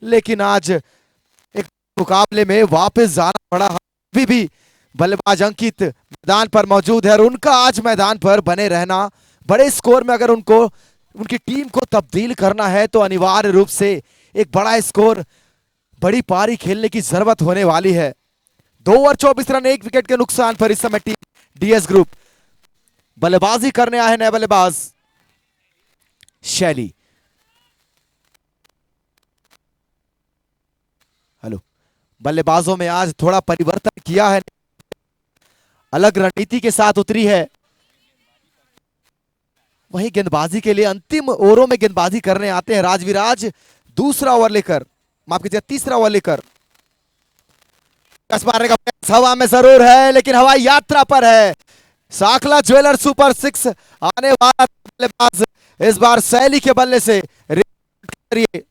लेकिन आज एक मुकाबले में वापस जाना पड़ा। अभी भी बल्लेबाज अंकित मैदान पर मौजूद है और उनका आज मैदान पर बने रहना, बड़े स्कोर में अगर उनको उनकी टीम को तब्दील करना है तो अनिवार्य रूप से एक बड़ा स्कोर, बड़ी पारी खेलने की जरूरत होने वाली है। 2 ओवर 24 रन, 1 विकेट के नुकसान पर इस समय टीम डीएस ग्रुप बल्लेबाजी करने आए हैं नए बल्लेबाज शैली। हेलो, बल्लेबाजों में आज थोड़ा परिवर्तन किया है, अलग रणनीति के साथ उतरी है। वहीं गेंदबाजी के लिए अंतिम ओवरों में गेंदबाजी करने आते हैं राजवीर। आज दूसरा ओवर लेकर, माफ कीजिए तीसरा ओवर लेकर, कस मारने का प्रयास हवा में जरूर है लेकिन हवाई यात्रा पर है। साखला ज्वेलर सुपर 6 आने वाला बल्लेबाज इस बार शैली के बल्ले से करिए।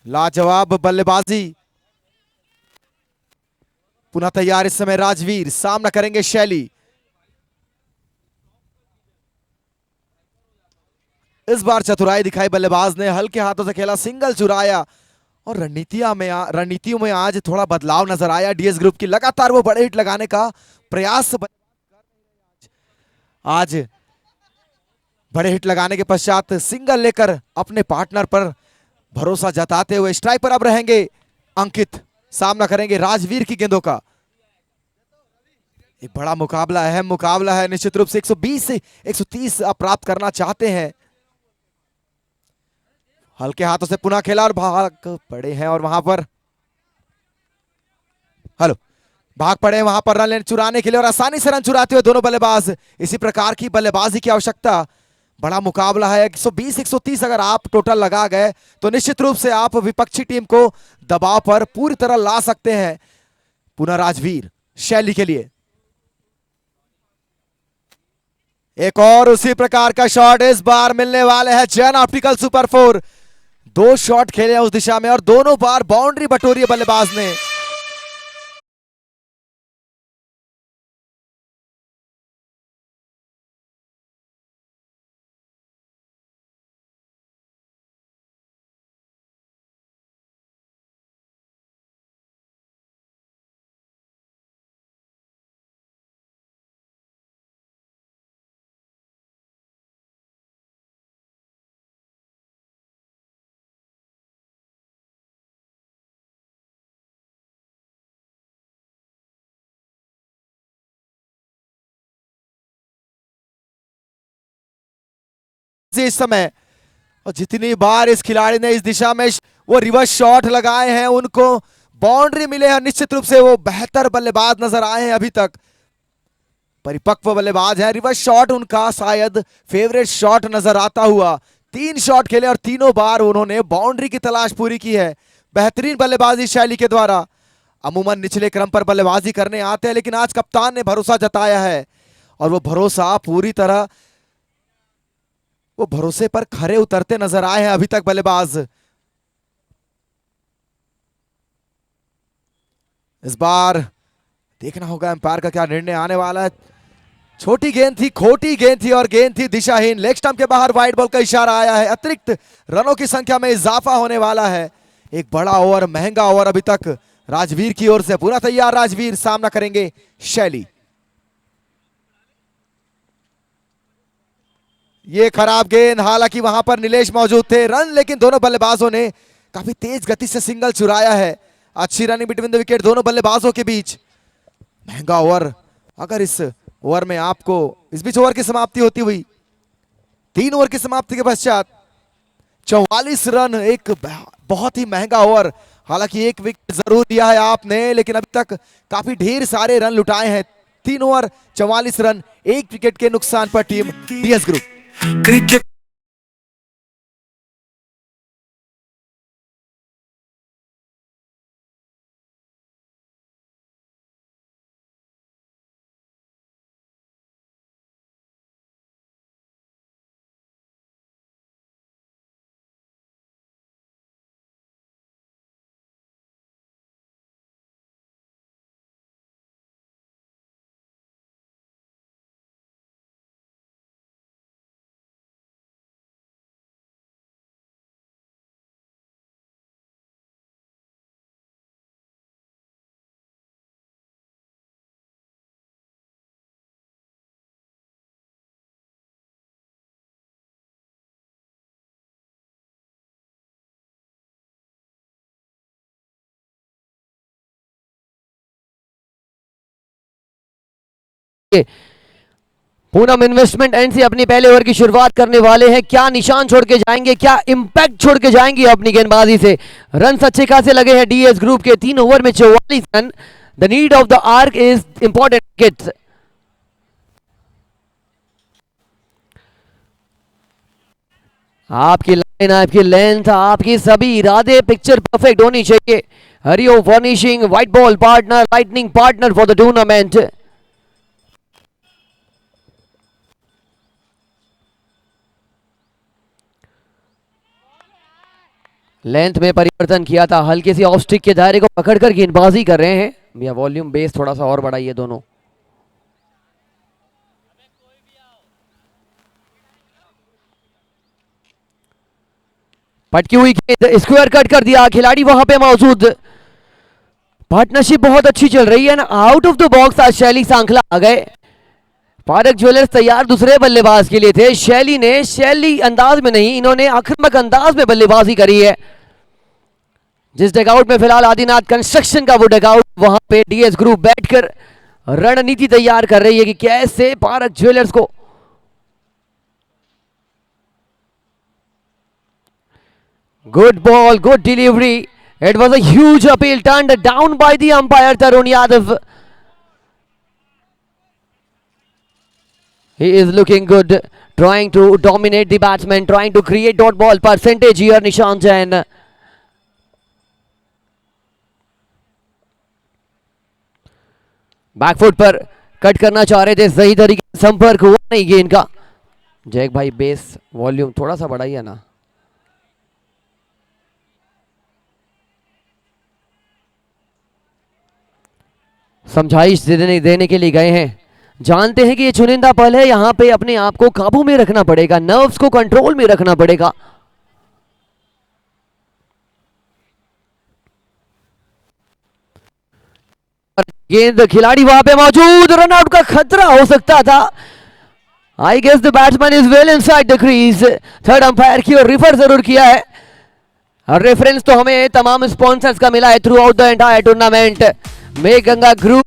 लाजवाब बल्लेबाजी, पुनः तैयार इस समय राजवीर, सामना करेंगे शैली। इस बार चतुराई दिखाई बल्लेबाज ने, हल्के हाथों से खेला, सिंगल चुराया और रणनीतियों में आज थोड़ा बदलाव नजर आया डीएस ग्रुप की। लगातार वो बड़े हिट लगाने का प्रयास, आज बड़े हिट लगाने के पश्चात सिंगल लेकर अपने पार्टनर पर भरोसा जताते हुए स्ट्राइक पर अब रहेंगे अंकित, सामना करेंगे राजवीर की गेंदों का। एक बड़ा मुकाबला, अहम मुकाबला है निश्चित रूप से। 120 से 130 आप प्राप्त करना चाहते हैं। हल्के हाथों से पुनः खेला और भाग पड़े हैं और वहां पर, हेलो, भाग पड़े वहां पर रन चुराने के लिए और आसानी से रन चुराते हुए दोनों बल्लेबाज। इसी प्रकार की बल्लेबाजी की आवश्यकता। बड़ा मुकाबला है, 120 130 अगर आप टोटल लगा गए तो निश्चित रूप से आप विपक्षी टीम को दबाव पर पूरी तरह ला सकते हैं। पुनः राजवीर शैली के लिए एक और उसी प्रकार का शॉट इस बार मिलने वाले हैं जैन ऑप्टिकल सुपर 4। 2 शॉट खेले हैं उस दिशा में और दोनों बार बाउंड्री बटोरी है बल्लेबाज ने। इस समय और जितनी बार इस खिलाड़ी ने इस दिशा में वो रिवर्स शॉट लगाए हैं, उनको बाउंड्री मिले हैं, निश्चित रूप से वो बेहतर बल्लेबाज नजर आए हैं अभी तक। परिपक्व बल्लेबाज है, रिवर्स शॉट उनका शायद फेवरेट शॉट नजर आता हुआ। 3 शॉट खेले और तीनों बार उन्होंने बाउंड्री की तलाश पूरी की है। बेहतरीन बल्लेबाजी शैली के द्वारा। अमूमन निचले क्रम पर बल्लेबाजी करने आते हैं लेकिन आज कप्तान ने भरोसा जताया है और वो भरोसा पूरी तरह, वो भरोसे पर खरे उतरते नजर आए हैं अभी तक बल्लेबाज। इस बार देखना होगा एम्पायर का क्या निर्णय आने वाला है। छोटी गेंद थी, खोटी गेंद थी और गेंद थी दिशाहीन। लेग स्टंप के बाहर वाइड बॉल का इशारा आया है। अतिरिक्त रनों की संख्या में इजाफा होने वाला है। एक बड़ा ओवर, महंगा ओवर अभी तक राजवीर की ओर से। पूरा तैयार राजवीर, सामना करेंगे शैली। ये खराब गेंद, हालांकि वहां पर नीलेश मौजूद थे। रन लेकिन दोनों बल्लेबाजों ने काफी तेज गति से सिंगल चुराया है। अच्छी रनिंग बिटवीन द विकेट दोनों बल्लेबाजों के बीच। महंगा ओवर, अगर इस ओवर में आपको, इस बीच ओवर की समाप्ति होती हुई, 3 ओवर की समाप्ति के पश्चात 44 रन, एक बहुत ही महंगा ओवर। हालांकि एक विकेट जरूर लिया है आपने लेकिन अभी तक काफी ढेर सारे रन लुटाए हैं। 3 ओवर 44 रन, 1 विकेट के नुकसान पर team DS group. Poonam investment and से अपनी पहले ओवर की शुरुआत करने वाले हैं। क्या निशान छोड़ के जाएंगे, क्या इंपैक्ट छोड़ के जाएंगे अपनी गेंदबाजी से। रन अच्छे खासे लगे हैं डीएस ग्रुप के, 3 ओवर में 44 run. The need of the arc is important wickets. आपकी लाइन, आपकी लेंथ, आपकी सभी इरादे, पिक्चर परफेक्ट होनी चाहिए। Hariom furnishing, white ball partner, lightning partner for the tournament. Length में परिवर्तन किया था, हल्के सी ऑफ स्टिक के दायरे को पकड़कर गेंदबाजी कर रहे हैं। भैया वॉल्यूम बेस थोड़ा सा और बढ़ाइए दोनों। पटकी हुई गेंद, स्क्वायर कट कर दिया, खिलाड़ी वहां पे मौजूद। पार्टनरशिप बहुत अच्छी चल रही है ना। आउट ऑफ द बॉक्स आज शैली सांखला आ गए। पारक ज्वेलर्स तैयार दूसरे बल्लेबाज के लिए थे। शैली ने शैली अंदाज में नहीं, इन्होंने आक्रामक अंदाज में बल्लेबाजी करी है। जिस डगआउट में फिलहाल आदिनाथ कंस्ट्रक्शन का वो डगआउट, वहां पे डीएस ग्रुप बैठकर रणनीति तैयार कर रही है कि कैसे पारक ज्वेलर्स को। Good ball, good delivery. It was a huge appeal turned down by the umpire Tarun Yadav. He is looking good, trying to dominate the batsman, trying to create dot ball percentage here, Nishant Jain. Back foot पर cut करना चाह रहे थे, सही तरीके से संपर्क हुआ नहीं गेंद का। जैक भाई बेस वॉल्यूम थोड़ा सा बढ़ाइए ना। समझाइश देने के लिए गए हैं। जानते हैं कि ये चुनिंदा पल है, यहां पे अपने आप को काबू में रखना पड़ेगा, नर्व्स को कंट्रोल में रखना पड़ेगा। गेंद, खिलाड़ी वहां पे मौजूद, रनआउट का खतरा हो सकता था। I guess the batsman is well inside the crease. Third umpire की ओर रिफर जरूर किया है। रेफरेंस तो हमें तमाम स्पॉन्सर्स का मिला है throughout the entire tournament. May Ganga group,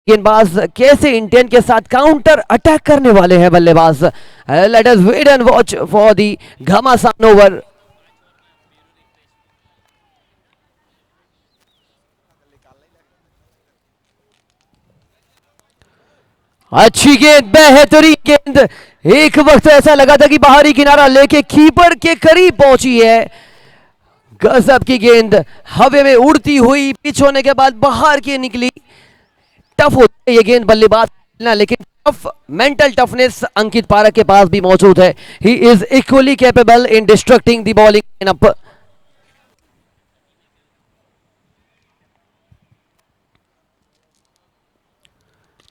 गेंदबाज कैसे इंटेंट के साथ काउंटर अटैक करने वाले हैं बल्लेबाज। Let us wait and watch for the घमासान ओवर। अच्छी गेंद, बेहतरीन गेंद, एक वक्त ऐसा लगा था कि बाहरी किनारा लेके कीपर के करीब पहुंची है। गजब की गेंद हवा में उड़ती हुई पिच होने के बाद बाहर की निकली। टफ होती है ये गेंद बल्लेबाज खेलना, लेकिन टफ मेंटल टफनेस अंकित पारक के पास भी मौजूद है। He is equally capable in distracting the bowling lineup.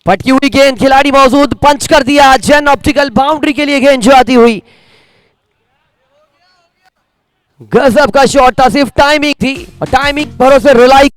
पटकी हुई गेंद, खिलाड़ी मौजूद, पंच कर दिया। जन ऑप्टिकल बाउंड्री के लिए गेंद जाती हुई। गजब का शॉट था, सिर्फ टाइमिंग थी और टाइमिंग भरोसे रिलाई।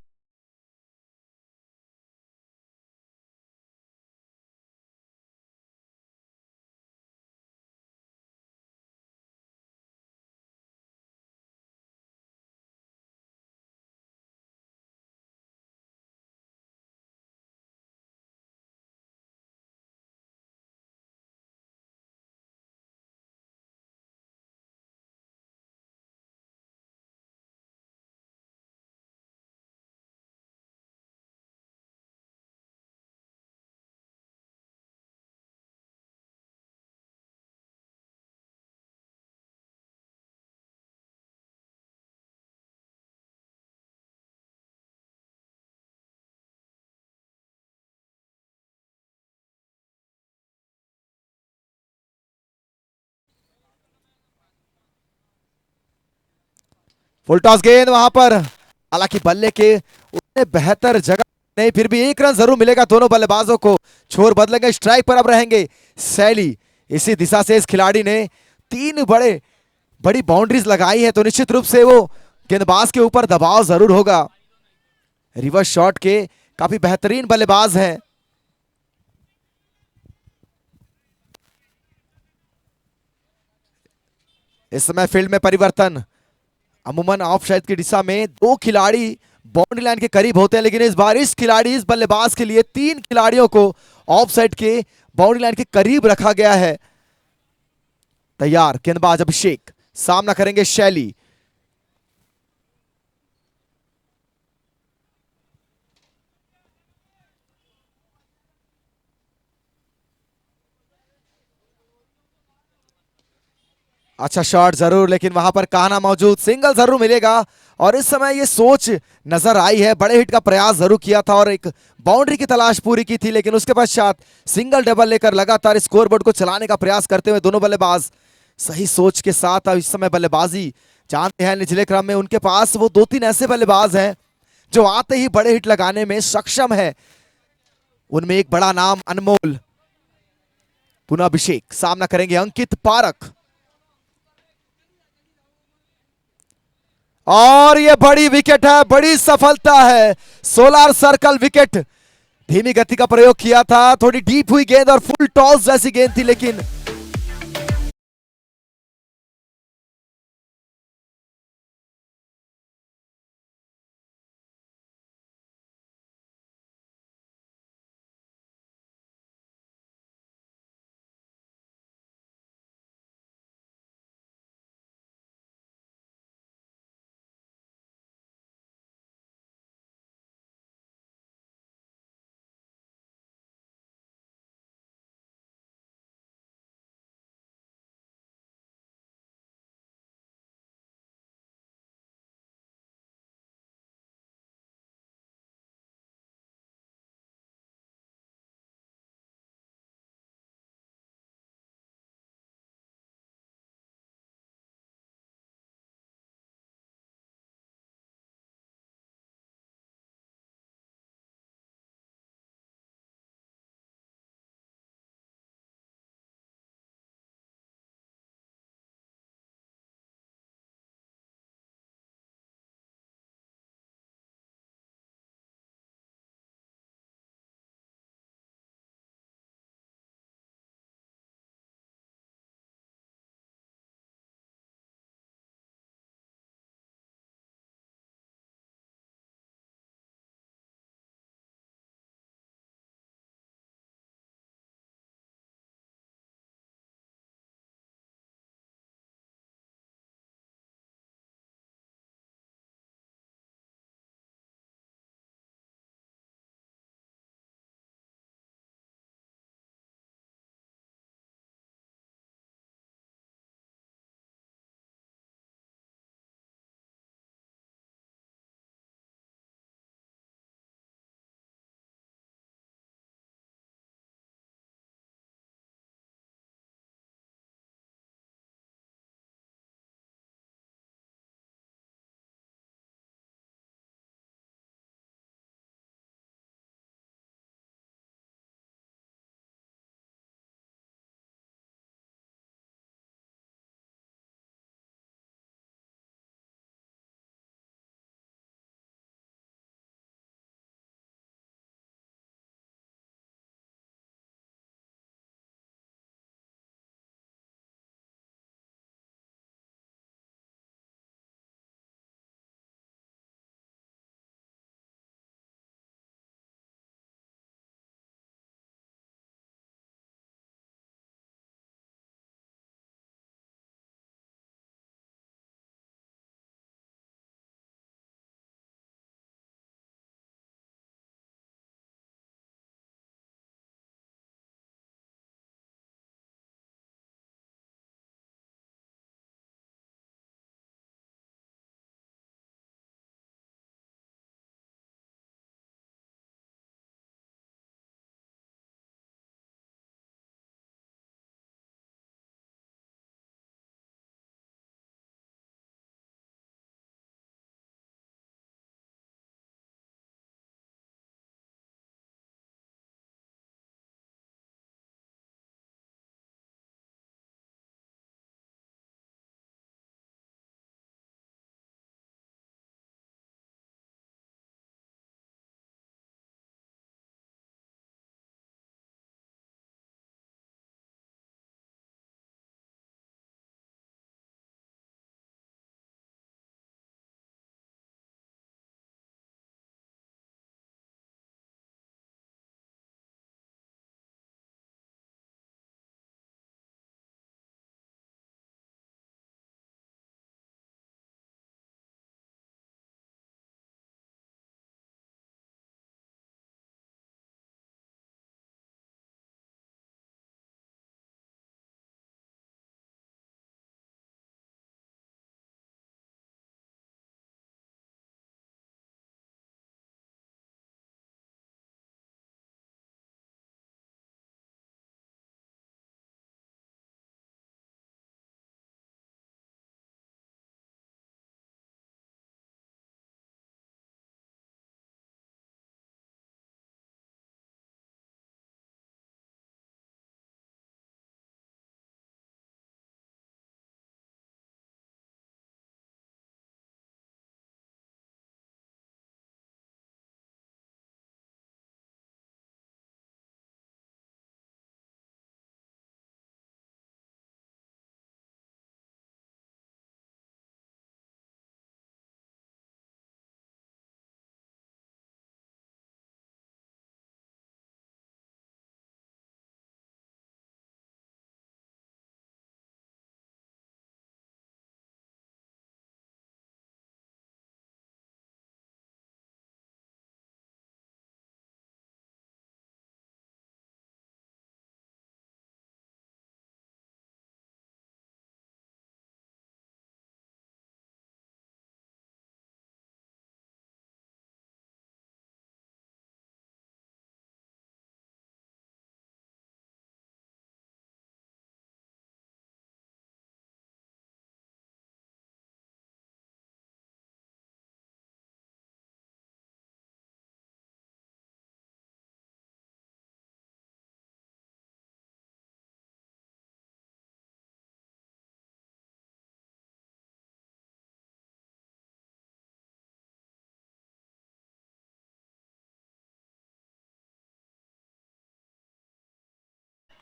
फुल टॉस गेंद वहां पर, हालांकि बल्ले के उतने बेहतर जगह नहीं, फिर भी एक रन जरूर मिलेगा दोनों बल्लेबाजों को। छोर बदलेंगे, स्ट्राइक पर अब रहेंगे सैली। इसी दिशा से इस खिलाड़ी ने तीन बड़ी बाउंड्रीज लगाई है, तो निश्चित रूप से वो गेंदबाज के ऊपर दबाव जरूर होगा। रिवर्स शॉट के काफी बेहतरीन बल्लेबाज हैं। इस समय फील्ड में परिवर्तन, अमूमन ऑफ साइड की दिशा में दो खिलाड़ी बाउंड्री लाइन के करीब होते हैं, लेकिन इस बार इस बल्लेबाज के लिए तीन खिलाड़ियों को ऑफ साइड के बाउंड्री लाइन के करीब रखा गया है। तैयार गेंदबाज अभिषेक, सामना करेंगे शैली। अच्छा शॉट जरूर, लेकिन वहां पर कान्हा मौजूद, सिंगल जरूर मिलेगा। और इस समय ये सोच नजर आई है, बड़े हिट का प्रयास जरूर किया था और एक बाउंड्री की तलाश पूरी की थी, लेकिन उसके पश्चात सिंगल डबल लेकर लगातार स्कोरबोर्ड को चलाने का प्रयास करते हुए दोनों बल्लेबाज सही सोच के साथ अब इस समय बल्लेबाजी जानते हैं। निचले क्रम में उनके पास वो दो तीन ऐसे बल्लेबाज हैं जो आते ही बड़े हिट लगाने में सक्षम है। उनमें एक बड़ा नाम अनमोल। पुनः अभिषेक, सामना करेंगे अंकित पारक। और ये बड़ी विकेट है, बड़ी सफलता है। सोलर सर्कल विकेट, धीमी गति का प्रयोग किया था, थोड़ी डीप हुई गेंद और फुल टॉस जैसी गेंद थी, लेकिन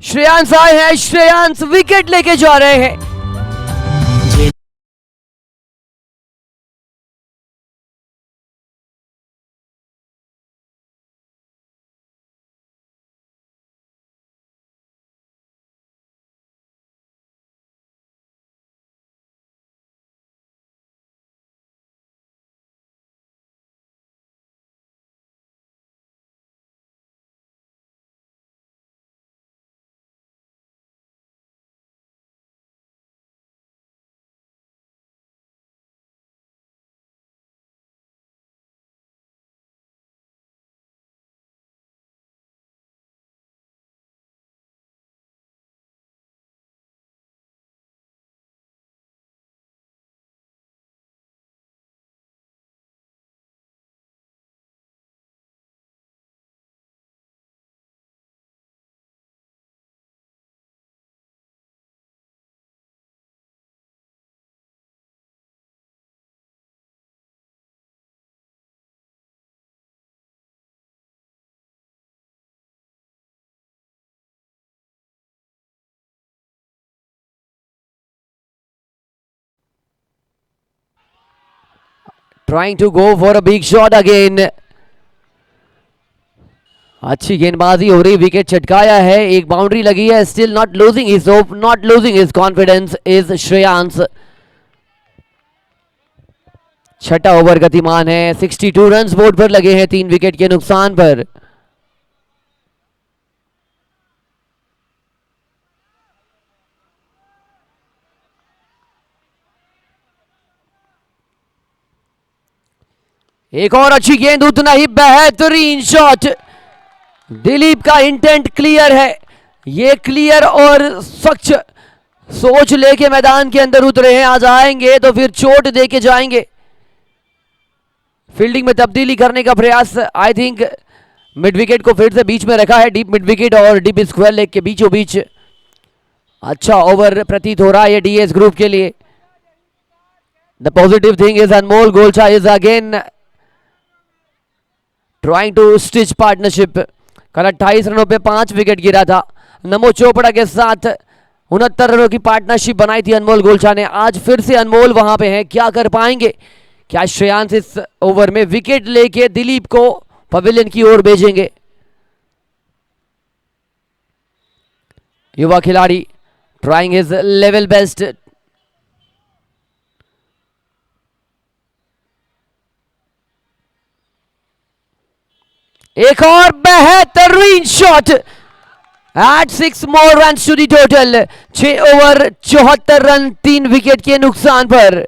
श्रेयांश आए हैं, श्रेयांश विकेट लेके जा रहे हैं। Trying to go for a big shot again. अच्छी गेंदबाजी हो रही, विकेट चटकाया है, एक बाउंड्री लगी है। Still not losing his hope, not losing his confidence is Shreyansh. छठा ओवर गतिमान है, 62 रन बोर्ड पर लगे हैं 3 विकेट के नुकसान पर। एक और अच्छी गेंद, उतना ही बेहतरीन शॉट। दिलीप का इंटेंट क्लियर है, ये क्लियर और स्वच्छ सोच लेके मैदान के अंदर उतरे हैं। आज आएंगे तो फिर चोट दे के जाएंगे। फील्डिंग में तब्दीली करने का प्रयास, आई थिंक मिड विकेट को फिर से बीच में रखा है, डीप मिड विकेट और डीप स्क्वायर लेग के बीचों बीच। अच्छा ओवर प्रतीत हो रहा है ये डीएस ग्रुप के लिए। The positive thing is Anmol Golcha is again trying to stitch partnership. कल 28 रनों पे 5 विकेट गिरा था। नमो चोपड़ा के साथ 69 रनों की पार्टनरशिप बनाई थी अनमोल गोलचा ने। आज फिर से अनमोल वहां पे हैं, क्या कर पाएंगे? क्या श्रेयांश इस ओवर में विकेट लेके दिलीप को पवेलियन की ओर भेजेंगे? युवा खिलाड़ी ट्राइंग हिज लेवल बेस्ट। एक और बेहतरीन shot at 6 more run to the total. 6 over 74 run 3 wicket के नुकसान पर।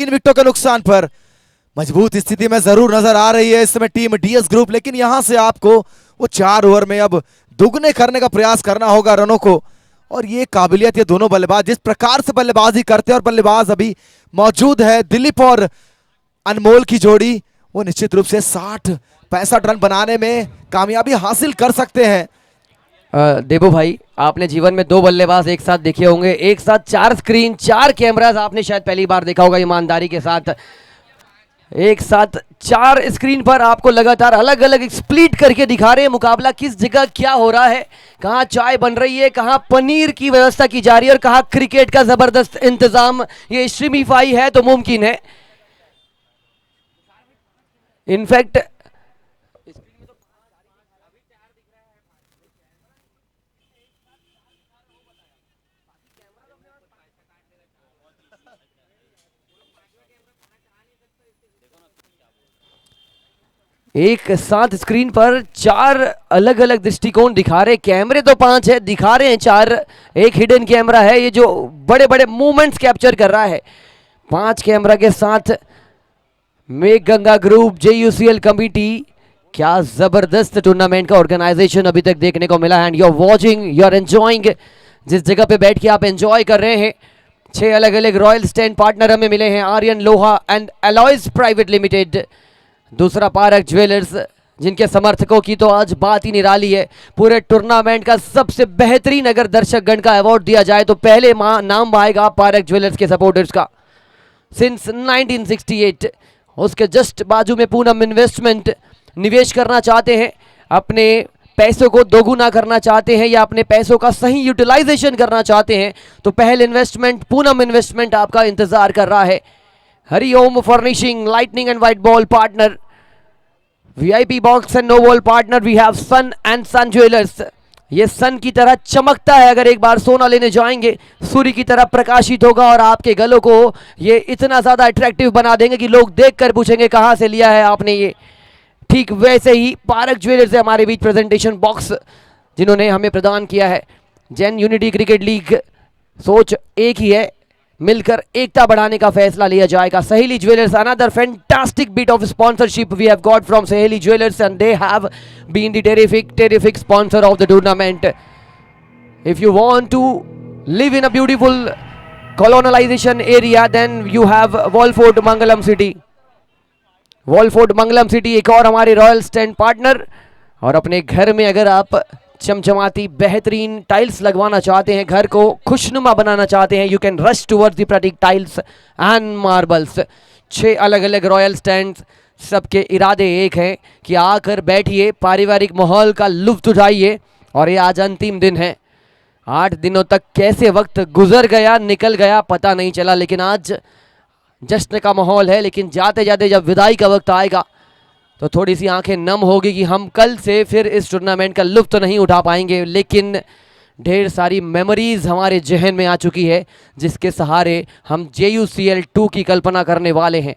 तीन विकेटों के नुकसान पर मजबूत स्थिति में जरूर नजर आ रही है इस समय टीम डीएस ग्रुप, लेकिन यहां से आपको वो 4 ओवर में अब दुगने करने का प्रयास करना होगा रनों को। और ये काबिलियत ये दोनों बल्लेबाज जिस प्रकार से बल्लेबाजी करते हैं, और बल्लेबाज अभी मौजूद है दिलीप और अनमोल की जोड़ी, वो निश्चित रूप से 60-65 रन बनाने में कामयाबी हासिल कर सकते हैं। देबो भाई, आपने जीवन में 2 बल्लेबाज एक साथ देखे होंगे, एक साथ 4 स्क्रीन 4 कैमरास आपने शायद पहली बार देखा होगा ईमानदारी के साथ। एक साथ 4 स्क्रीन पर आपको लगातार अलग अलग स्प्लिट करके दिखा रहे हैं मुकाबला किस जगह क्या हो रहा है, कहाँ चाय बन रही है, कहाँ पनीर की व्यवस्था की जा रही है और कहाँ क्रिकेट का जबरदस्त इंतजाम ये स्ट्रीमीफाई है तो मुमकिन है। इनफैक्ट एक साथ स्क्रीन पर चार अलग अलग दृष्टिकोण दिखा रहे, कैमरे तो पांच है, दिखा रहे हैं चार। एक हिडन कैमरा है ये जो बड़े बड़े मूवमेंट्स कैप्चर कर रहा है। पांच कैमरा के साथ मेघ गंगा ग्रुप जेयूसीएल कमिटी, क्या जबरदस्त टूर्नामेंट का ऑर्गेनाइजेशन अभी तक देखने को मिला है। And you are watching, you are enjoying, जिस जगह पे बैठ के आप एंजॉय कर रहे हैं। छह अलग अलग रॉयल स्टैंड पार्टनर हमें मिले हैं, आर्यन लोहा एंड अलॉयज प्राइवेट लिमिटेड। दूसरा पारक ज्वेलर्स, जिनके समर्थकों की तो आज बात ही निराली है। पूरे टूर्नामेंट का सबसे बेहतरीन अगर दर्शकगण का अवार्ड दिया जाए तो पहले नाम आएगा पारक ज्वेलर्स के सपोर्टर्स का, सिंस 1968। उसके जस्ट बाजू में पूनम इन्वेस्टमेंट, निवेश करना चाहते हैं, अपने पैसों को दोगुना करना चाहते हैं या अपने पैसों का सही यूटिलाइजेशन करना चाहते हैं तो पहल इन्वेस्टमेंट, पूनम इन्वेस्टमेंट आपका इंतजार कर रहा है। Hariom furnishing, lightning and white ball partner, VIP box and no wall partner, we have sun and sun jewellers. ये सन की तरह चमकता है, अगर एक बार सोना लेने जाएंगे सूर्य की तरह प्रकाशित होगा और आपके गलों को ये इतना ज्यादा अट्रैक्टिव बना देंगे कि लोग देखकर पूछेंगे कहां से लिया है आपने ये। ठीक वैसे ही पारक ज्वेलर्स है हमारे बीच प्रेजेंटेशन बॉक्स, जिन्होंने हमें प्रदान किया है। जैन यूनिटी क्रिकेट लीग, सोच एक ही है, मिलकर एकता बढ़ाने का फैसला लिया जाएगा। Saheli jewellers, another fantastic bit of sponsorship we have got from Saheli jewellers and they have been the terrific sponsor of the tournament. If you want to live in a beautiful colonialization area then you have Wolford Mangalam City. वॉलफोर्ड Mangalam city एक और हमारे royal stand partner. और अपने घर में अगर आप चमचमाती बेहतरीन टाइल्स लगवाना चाहते हैं, घर को खुशनुमा बनाना चाहते हैं, you can rush towards the Praktik tiles and marbles. छह अलग अलग रॉयल स्टैंड, सबके इरादे एक हैं कि आकर बैठिए, पारिवारिक माहौल का लुत्फ उठाइए। और ये आज अंतिम दिन है, 8 दिनों तक कैसे वक्त गुजर गया, निकल गया, पता नहीं चला। लेकिन आज जश्न का माहौल है, लेकिन जाते जाते जब विदाई का वक्त आएगा तो थोड़ी सी आंखें नम होगी कि हम कल से फिर इस टूर्नामेंट का लुत्फ तो नहीं उठा पाएंगे, लेकिन ढेर सारी मेमोरीज हमारे जहन में आ चुकी है जिसके सहारे हम JUCL 2 की कल्पना करने वाले हैं।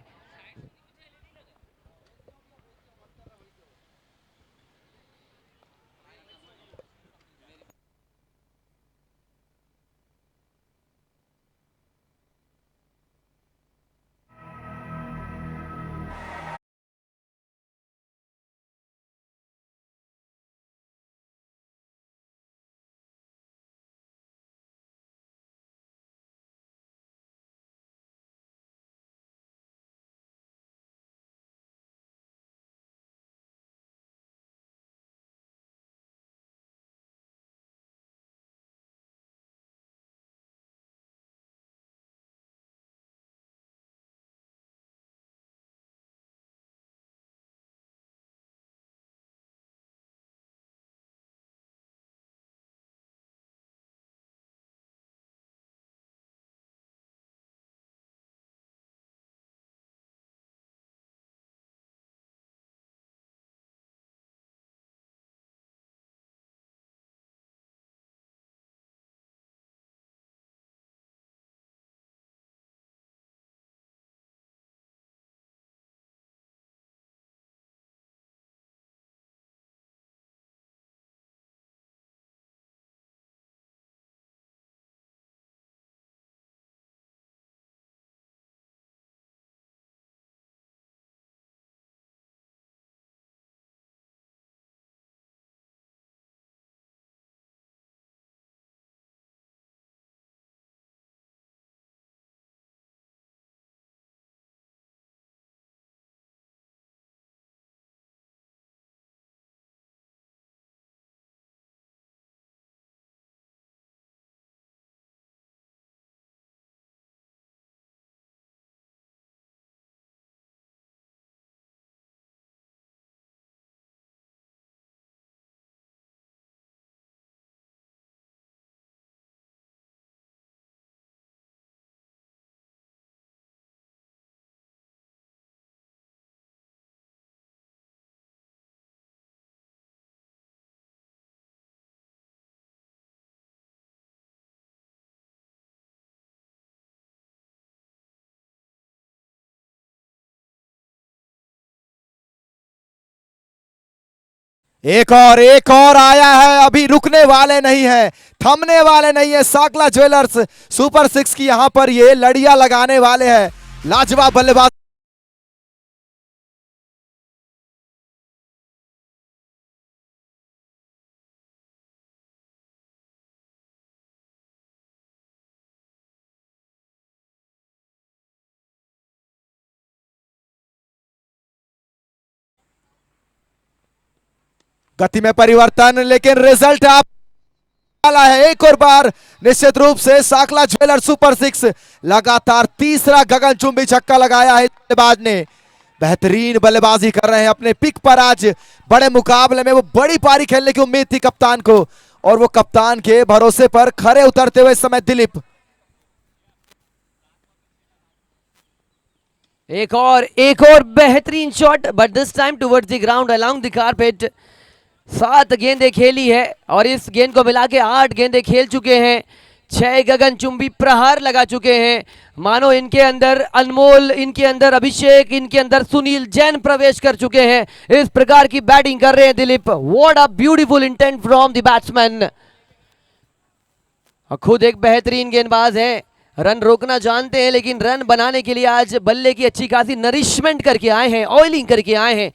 एक और आया है, अभी रुकने वाले नहीं है, थमने वाले नहीं है। साकला ज्वेलर्स सुपर सिक्स की यहां पर ये लड़ियां लगाने वाले हैं। लाजवाब बल्लेबाज। गति में परिवर्तन, लेकिन रिजल्ट आप वाला है एक और बार। निश्चित रूप से साकला ज्वेलर सुपर सिक्स लगातार तीसरा गगनचुंबी छक्का लगाया है बल्लेबाज ने। बेहतरीन बल्लेबाजी कर रहे हैं अपने पिक पर। आज बड़े मुकाबले में वो बड़ी पारी खेलने की उम्मीद थी कप्तान को, और वो कप्तान के भरोसे पर खरे उतरते हुए इस समय दिलीप। एक और बेहतरीन shot, but this time towards the ground along the carpet. 7 गेंदें खेली है और इस गेंद को मिला के 8 गेंदें खेल चुके हैं। 6 गगनचुंबी प्रहार लगा चुके हैं। मानो इनके अंदर अनमोल, इनके अंदर अभिषेक, इनके अंदर सुनील जैन प्रवेश कर चुके हैं। इस प्रकार की बैटिंग कर रहे हैं Dilip. What a beautiful intent from the batsman. खुद एक बेहतरीन गेंदबाज है, रन रोकना जानते हैं, लेकिन रन बनाने के लिए आज बल्ले की अच्छी खासी नरिशमेंट करके आए हैं, ऑयलिंग करके आए हैं।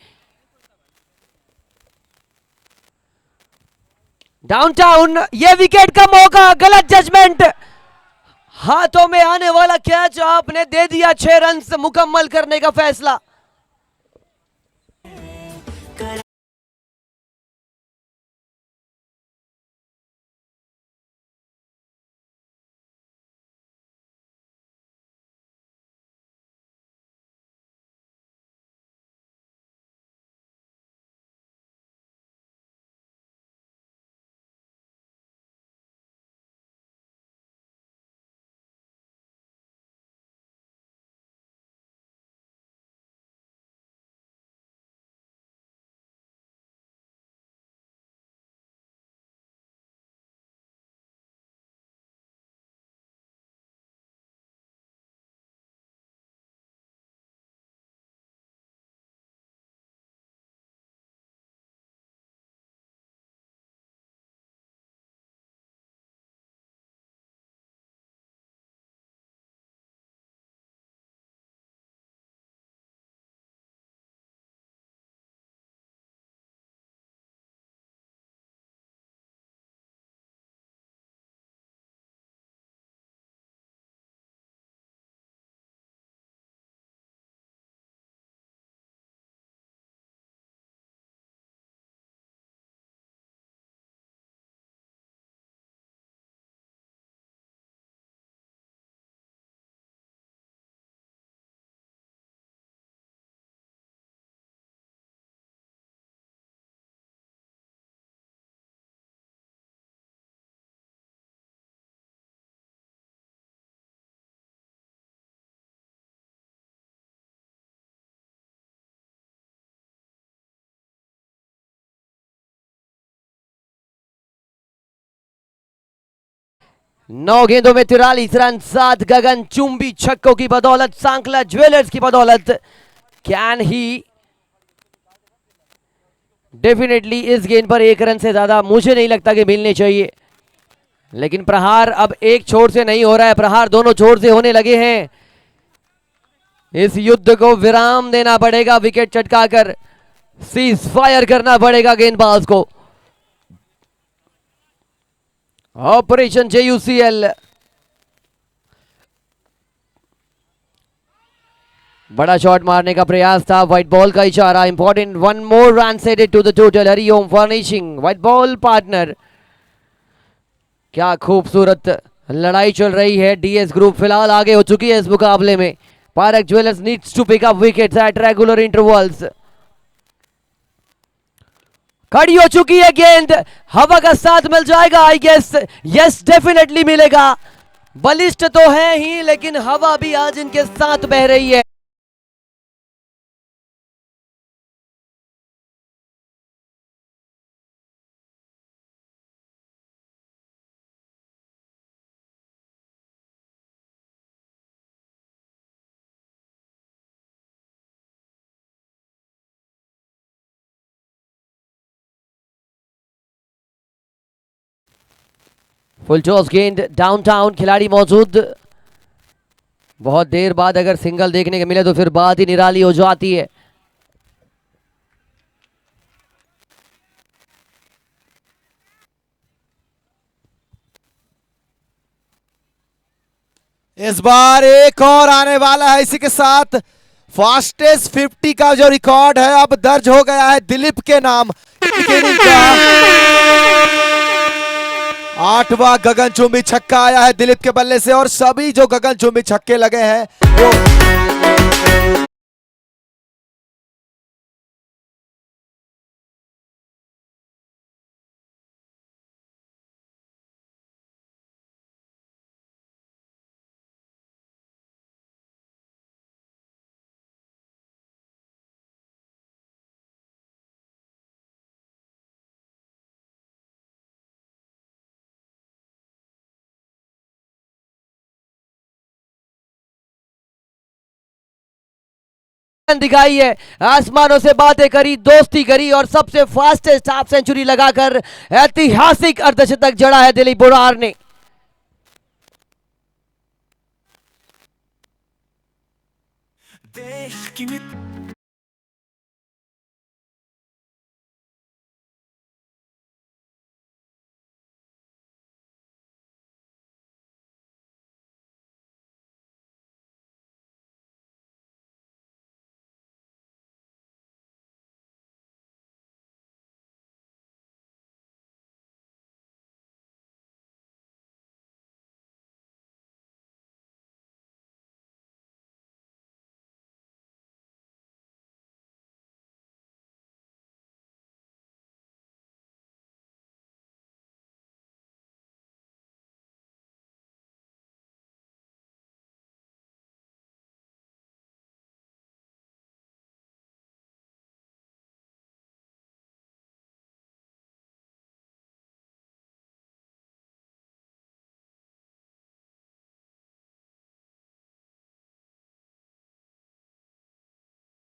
डाउनटाउन, ये विकेट का मौका, गलत जजमेंट। हाथों में आने वाला कैच आपने दे दिया। 6 रन मुकम्मल करने का फैसला। नौ गेंदों में 43 रन, 7 गगन चुंबी छक्कों की बदौलत, सांकला ज्वेलर्स की बदौलत। कैन ही डेफिनेटली इस गेंद पर 1 रन से ज्यादा मुझे नहीं लगता कि मिलने चाहिए, लेकिन प्रहार अब एक छोर से नहीं हो रहा है, प्रहार दोनों छोर से होने लगे हैं। इस युद्ध को विराम देना पड़ेगा, विकेट चटकाकर सीज फायर करना पड़ेगा गेंदबाज को। Operation JUCL। बड़ा शॉट मारने का प्रयास था, व्हाइट बॉल का इशारा। Important, 1 more run added to the total. Hariom furnishing, white ball partner. क्या खूबसूरत लड़ाई चल रही है। DS ग्रुप फिलहाल आगे हो चुकी है इस मुकाबले में। Parak jewellers needs to pick up wickets at regular intervals. खड़ी हो चुकी है गेंद, हवा का साथ मिल जाएगा आई गेस। यस, डेफिनेटली मिलेगा। बलिष्ठ तो है ही, लेकिन हवा भी आज इनके साथ बह रही है। फुल टॉस गेंद डाउनटाउन, खिलाड़ी मौजूद। बहुत देर बाद अगर सिंगल देखने को मिले तो फिर बात ही निराली हो जाती है। इस बार एक और आने वाला है। इसी के साथ फास्टेस्ट 50 का जो रिकॉर्ड है अब दर्ज हो गया है दिलीप के नाम। आठवां गगनचुंबी छक्का आया है दिलीप के बल्ले से और सभी जो गगनचुंबी छक्के लगे हैं वो दिखाई है, आसमानों से बातें करी, दोस्ती करी और सबसे फास्टेस्ट हाफ सेंचुरी लगाकर ऐतिहासिक अर्धशतक जड़ा है दिलीप बुरार ने। देश की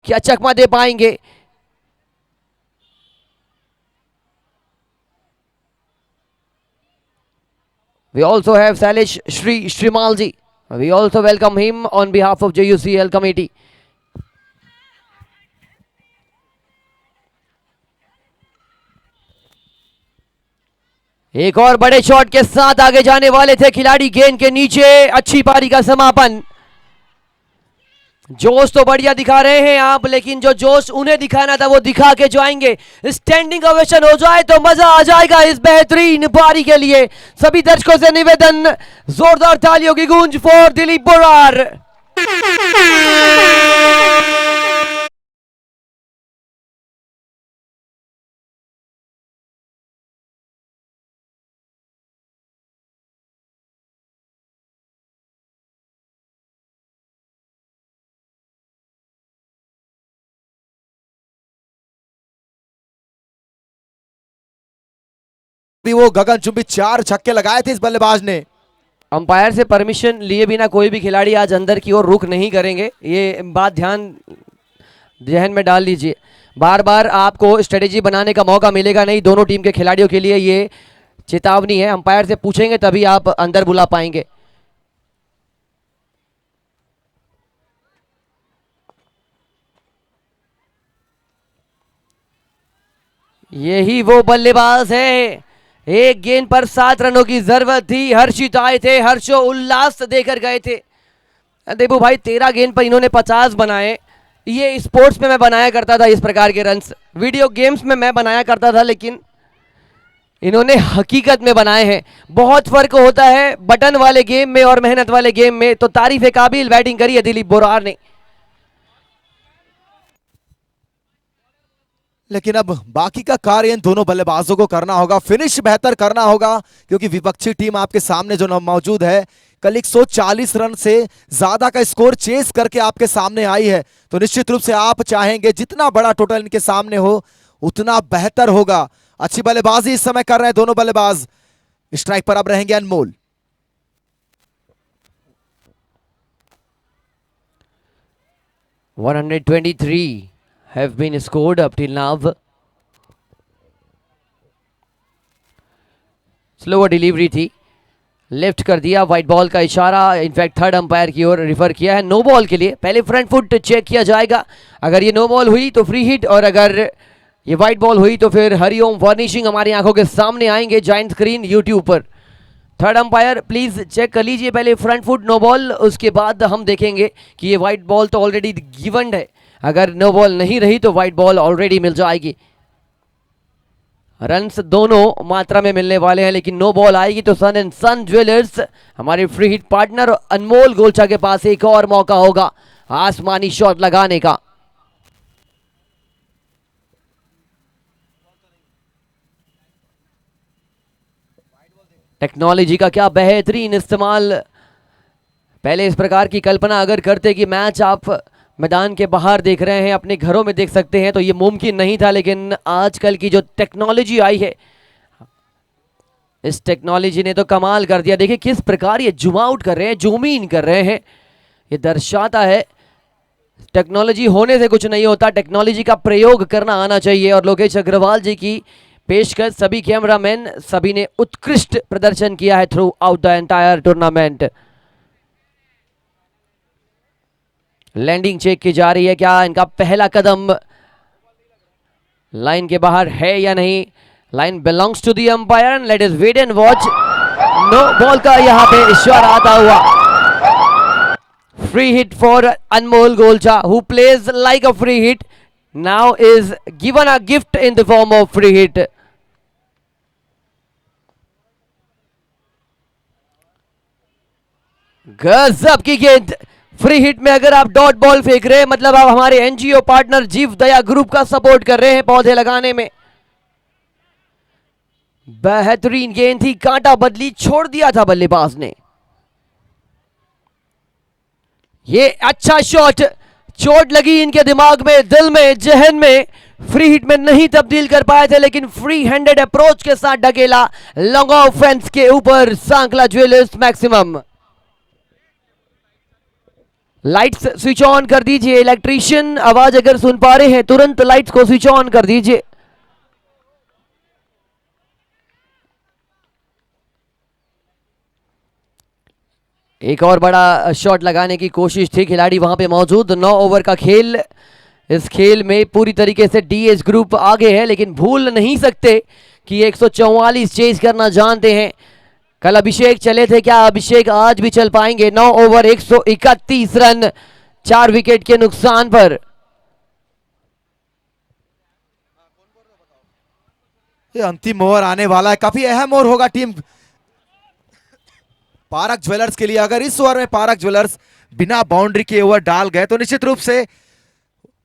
क्या चकमा दे पाएंगे? We also have Salish Shri Shrimalji. We also welcome him on behalf of JUCL committee. एक और बड़े शॉट के साथ आगे जाने वाले थे खिलाड़ी, गेंद के नीचे, अच्छी पारी का समापन। जोश तो बढ़िया दिखा रहे हैं आप, लेकिन जो जोश उन्हें दिखाना था वो दिखा के जाएंगे। स्टैंडिंग ओवेशन हो जाए तो मजा आ जाएगा इस बेहतरीन पारी के लिए। सभी दर्शकों से निवेदन, जोरदार तालियों की गूंज फॉर दिलीप बुरार। भी वो गगनचुंबी 4 छक्के लगाए थे इस बल्लेबाज ने। अंपायर से परमिशन लिए बिना कोई भी खिलाड़ी आज अंदर की ओर रुख नहीं करेंगे, ये बात ध्यान जहन में डाल लीजिए। बार बार आपको स्ट्रेटेजी बनाने का मौका मिलेगा नहीं, दोनों टीम के खिलाड़ियों के लिए ये चेतावनी है। अंपायर से पूछेंगे तभी आप अंदर बुला पाएंगे। यही वो बल्लेबाज है, एक गेंद पर 7 रनों की जरूरत थी। हर्षित आए थे, हर्षो उल्लास देकर गए थे। देबू भाई 13 गेंद पर इन्होंने 50 बनाए। ये स्पोर्ट्स में मैं बनाया करता था इस प्रकार के रन्स, वीडियो गेम्स में मैं बनाया करता था, लेकिन इन्होंने हकीकत में बनाए हैं। बहुत फर्क होता है बटन वाले गेम में और मेहनत वाले गेम में। तो तारीफ काबिल बैटिंग करी है दिलीप बुरार ने। लेकिन अब बाकी का कार्य इन दोनों बल्लेबाजों को करना होगा, फिनिश बेहतर करना होगा, क्योंकि विपक्षी टीम आपके सामने जो मौजूद है कल 140 रन से ज्यादा का स्कोर चेस करके आपके सामने आई है। तो निश्चित रूप से आप चाहेंगे जितना बड़ा टोटल इनके सामने हो उतना बेहतर होगा। अच्छी बल्लेबाजी इस समय कर रहे हैं दोनों बल्लेबाज। स्ट्राइक पर अब रहेंगे Anmol. One 123 have been scored up till now. Slower delivery थी, लेफ्ट कर दिया, व्हाइट बॉल का इशारा इनफैक्ट थर्ड अंपायर की ओर रिफर किया है नो बॉल के लिए। पहले फ्रंट फुट चेक किया जाएगा, अगर ये नो बॉल हुई तो फ्री हिट, और अगर ये व्हाइट बॉल हुई तो फिर हरिओम फर्निशिंग हमारी आंखों के सामने आएंगे जायंट स्क्रीन यूट्यूब पर। थर्ड अंपायर प्लीज चेक कर लीजिए पहले फ्रंट फुट नो बॉल, उसके बाद हम देखेंगे कि ये व्हाइट बॉल तो ऑलरेडी गिवन है, अगर नो बॉल नहीं रही तो व्हाइट बॉल ऑलरेडी मिल जाएगी। रन्स दोनों मात्रा में मिलने वाले हैं, लेकिन नो बॉल आएगी तो सन एंड सन ज्वेलर्स हमारे फ्री हिट पार्टनर अनमोल गोलचा के पास एक और मौका होगा आसमानी शॉट लगाने का। टेक्नोलॉजी का क्या बेहतरीन इस्तेमाल। पहले इस प्रकार की कल्पना अगर करते कि मैच आप मैदान के बाहर देख रहे हैं, अपने घरों में देख सकते हैं, तो ये मुमकिन नहीं था, लेकिन आजकल की जो टेक्नोलॉजी आई है इस टेक्नोलॉजी ने तो कमाल कर दिया। देखिए किस प्रकार ये जूम आउट कर रहे हैं, जूम इन कर रहे हैं, ये दर्शाता है टेक्नोलॉजी होने से कुछ नहीं होता, टेक्नोलॉजी का प्रयोग करना आना चाहिए। और लोकेश अग्रवाल जी की पेशकश सभी कैमरामैन सभी ने उत्कृष्ट प्रदर्शन किया है throughout the entire tournament. Landing check की जा रही है, क्या इनका पहला कदम लाइन के बाहर है या नहीं। Line belongs to the umpire and let us wait and watch. No ball का यहां पे इशारा आता हुआ। Free hit for Anmol Golcha who plays like a free hit, now is given a gift in the form of free hit. गजब की गेंद। Free hit में अगर आप डॉट बॉल फेंक रहे हैं मतलब आप हमारे एनजीओ पार्टनर जीव दया ग्रुप का सपोर्ट कर रहे हैं पौधे लगाने में। बेहतरीन गेंद थी, कांटा बदली, छोड़ दिया था बल्लेबाज ने। ये अच्छा शॉट, चोट लगी इनके दिमाग में, दिल में, जहन में, फ्री हिट में नहीं तब्दील कर पाए थे, लेकिन फ्री हैंडेड अप्रोच के साथ ढकेला लॉन्ग ऑफ फेंस के ऊपर सांकला jewellers maximum. Lights switch on कर दीजिए, इलेक्ट्रीशियन आवाज अगर सुन पा रहे हैं तुरंत लाइट्स को स्विच ऑन कर दीजिए। एक और बड़ा शॉट लगाने की कोशिश थी, खिलाड़ी वहां पे मौजूद। 9 ओवर का खेल, इस खेल में पूरी तरीके से डीएस ग्रुप आगे है, लेकिन भूल नहीं सकते कि 144 चेज करना जानते हैं। कल अभिषेक चले थे, क्या अभिषेक आज भी चल पाएंगे। 9 ओवर 131 रन 4 विकेट के नुकसान पर। ये अंतिम ओवर आने वाला है, काफी अहम ओवर होगा टीम पारक ज्वेलर्स के लिए। अगर इस ओवर में पारक ज्वेलर्स बिना बाउंड्री के ओवर डाल गए तो निश्चित रूप से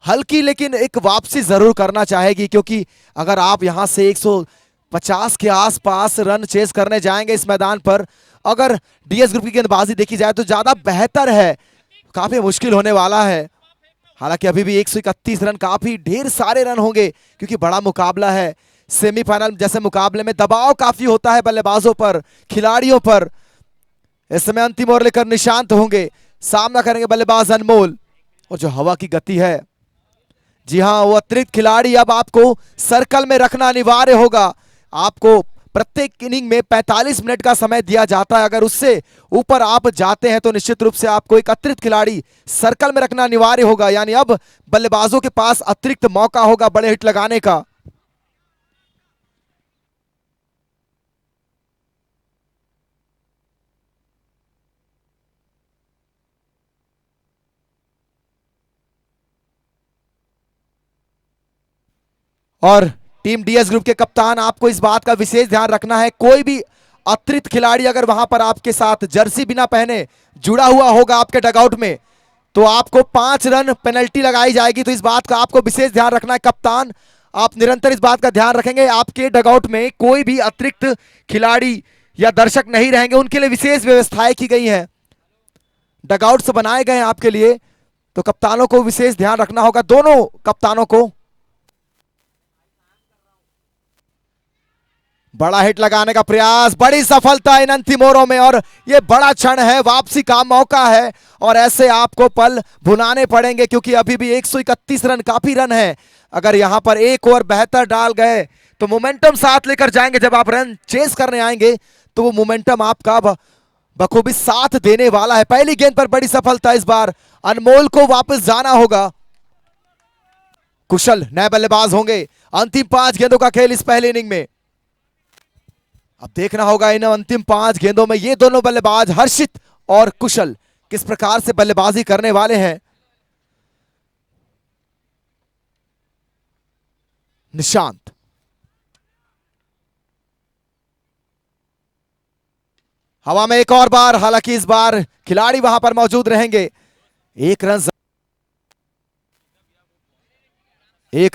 हल्की लेकिन एक वापसी जरूर करना चाहेगी, क्योंकि अगर आप यहां से 150 के आसपास रन चेस करने जाएंगे इस मैदान पर, अगर डीएस ग्रुप की गेंदबाजी देखी जाए तो ज्यादा बेहतर है, काफी मुश्किल होने वाला है। हालांकि अभी भी 131 रन काफी ढेर सारे रन होंगे, क्योंकि बड़ा मुकाबला है। सेमीफाइनल जैसे मुकाबले में दबाव काफी होता है बल्लेबाजों पर, खिलाड़ियों पर। इस समय अंतिम ओवर लेकर निशांत होंगे, सामना करेंगे बल्लेबाज अनमोल। और जो हवा की गति है, जी हां, वो अतिरिक्त खिलाड़ी अब आपको सर्कल में रखना अनिवार्य होगा। आपको प्रत्येक इनिंग में 45 मिनट का समय दिया जाता है, अगर उससे ऊपर आप जाते हैं तो निश्चित रूप से आपको एक अतिरिक्त खिलाड़ी सर्कल में रखना अनिवार्य होगा। यानी अब बल्लेबाजों के पास अतिरिक्त मौका होगा बड़े हिट लगाने का। और टीम डीएस ग्रुप के कप्तान, आपको इस बात का विशेष ध्यान रखना है, कोई भी अतिरिक्त खिलाड़ी अगर वहां पर आपके साथ जर्सी बिना पहने जुड़ा हुआ होगा आपके डगआउट में, तो आपको 5 रन पेनल्टी लगाई जाएगी। तो इस बात का आपको विशेष ध्यान रखना है कप्तान, आप निरंतर इस बात का ध्यान रखेंगे आपके डगआउट में कोई भी अतिरिक्त खिलाड़ी या दर्शक नहीं रहेंगे, उनके लिए विशेष व्यवस्थाएं की गई हैं, डगआउट्स बनाए गए हैं आपके लिए। तो कप्तानों को विशेष ध्यान रखना होगा, दोनों कप्तानों को। बड़ा हिट लगाने का प्रयास, बड़ी सफलता इन अंतिम ओवरों में, और यह बड़ा क्षण है, वापसी का मौका है, और ऐसे आपको पल भुनाने पड़ेंगे, क्योंकि अभी भी 131 रन काफी रन है। अगर यहां पर एक ओवर बेहतर डाल गए तो मोमेंटम साथ लेकर जाएंगे, जब आप रन चेस करने आएंगे तो वो मोमेंटम आपका बखूबी साथ देने वाला है। पहली गेंद पर बड़ी सफलता, इस बार अनमोल को वापस जाना होगा। कुशल नए बल्लेबाज होंगे। अंतिम 5 गेंदों का खेल इस पहले इनिंग में। अब देखना होगा इन अंतिम 5 गेंदों में ये दोनों बल्लेबाज हर्षित और कुशल किस प्रकार से बल्लेबाजी करने वाले हैं। निशांत, हवा में एक और बार, हालांकि इस बार खिलाड़ी वहां पर मौजूद रहेंगे। एक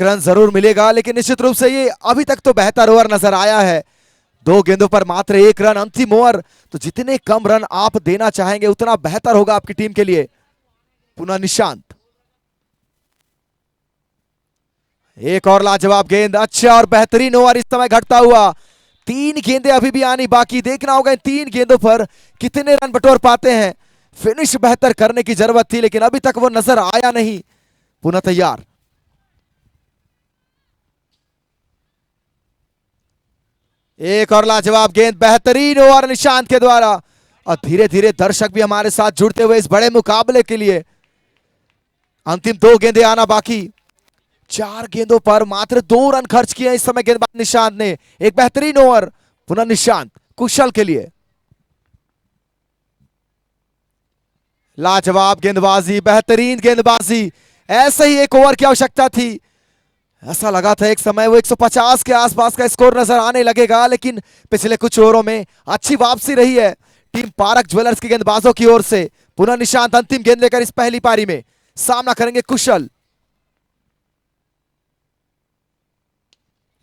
रन जरूर मिलेगा, लेकिन निश्चित रूप से ये अभी तक तो बेहतर ओवर नजर आया है। 2 गेंदों पर मात्र 1 रन, अंतिम ओवर, तो जितने कम रन आप देना चाहेंगे उतना बेहतर होगा आपकी टीम के लिए। पुनः निशांत, एक और लाजवाब गेंद, अच्छा और बेहतरीन ओवर इस समय घटता हुआ। 3 गेंदें अभी भी आनी बाकी, देखना होगा इन 3 गेंदों पर कितने रन बटोर पाते हैं। फिनिश बेहतर करने की जरूरत थी, लेकिन अभी तक वो नजर आया नहीं। पुनः तैयार, एक और लाजवाब गेंद, बेहतरीन ओवर निशांत के द्वारा। और धीरे धीरे दर्शक भी हमारे साथ जुड़ते हुए इस बड़े मुकाबले के लिए। अंतिम 2 गेंदें आना बाकी, 4 गेंदों पर मात्र 2 रन खर्च किए इस समय गेंदबाज निशांत ने। एक बेहतरीन ओवर पुनः निशांत, कुशल के लिए। लाजवाब गेंदबाजी, बेहतरीन गेंदबाजी, ऐसे ही एक ओवर की आवश्यकता थी। ऐसा लगा था एक समय वो 150 के आसपास का स्कोर नजर आने लगेगा, लेकिन पिछले कुछ ओवरों में अच्छी वापसी रही है टीम पारक ज्वेलर्स के गेंदबाजों की ओर से। पुनः निशांत अंतिम गेंद लेकर इस पहली पारी में सामना करेंगे कुशल।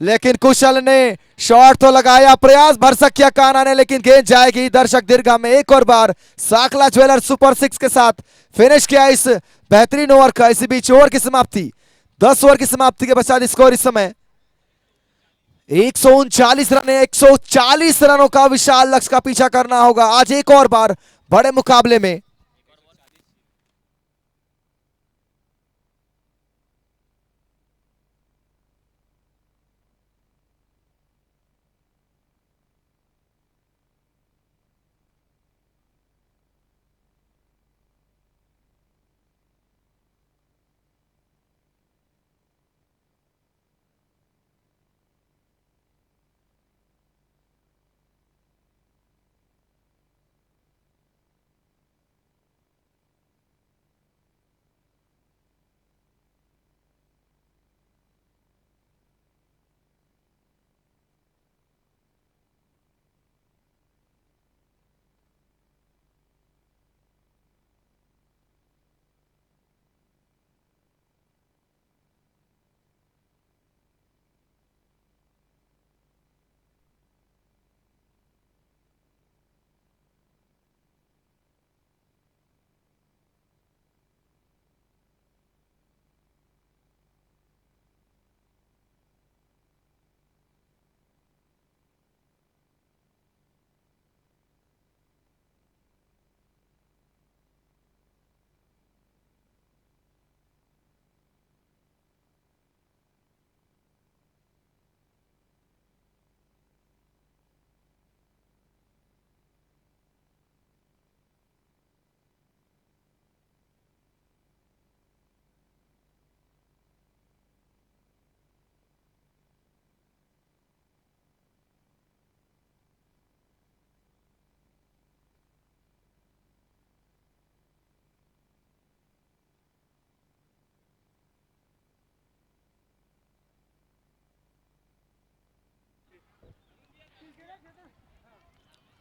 लेकिन कुशल ने शॉट तो लगाया, प्रयास भरसक किया कान्हा ने, लेकिन गेंद जाएगी दर्शक दीर्घा में। एक और बार साकला ज्वेलर्स सुपर 6 के साथ फिनिश किया इस बेहतरीन ओवर का। इसी बीच ओवर की समाप्ति, 10 ओवर की समाप्ति के पश्चात स्कोर इस समय 139 रन है। 140 रनों का विशाल लक्ष्य का पीछा करना होगा आज एक और बार बड़े मुकाबले में।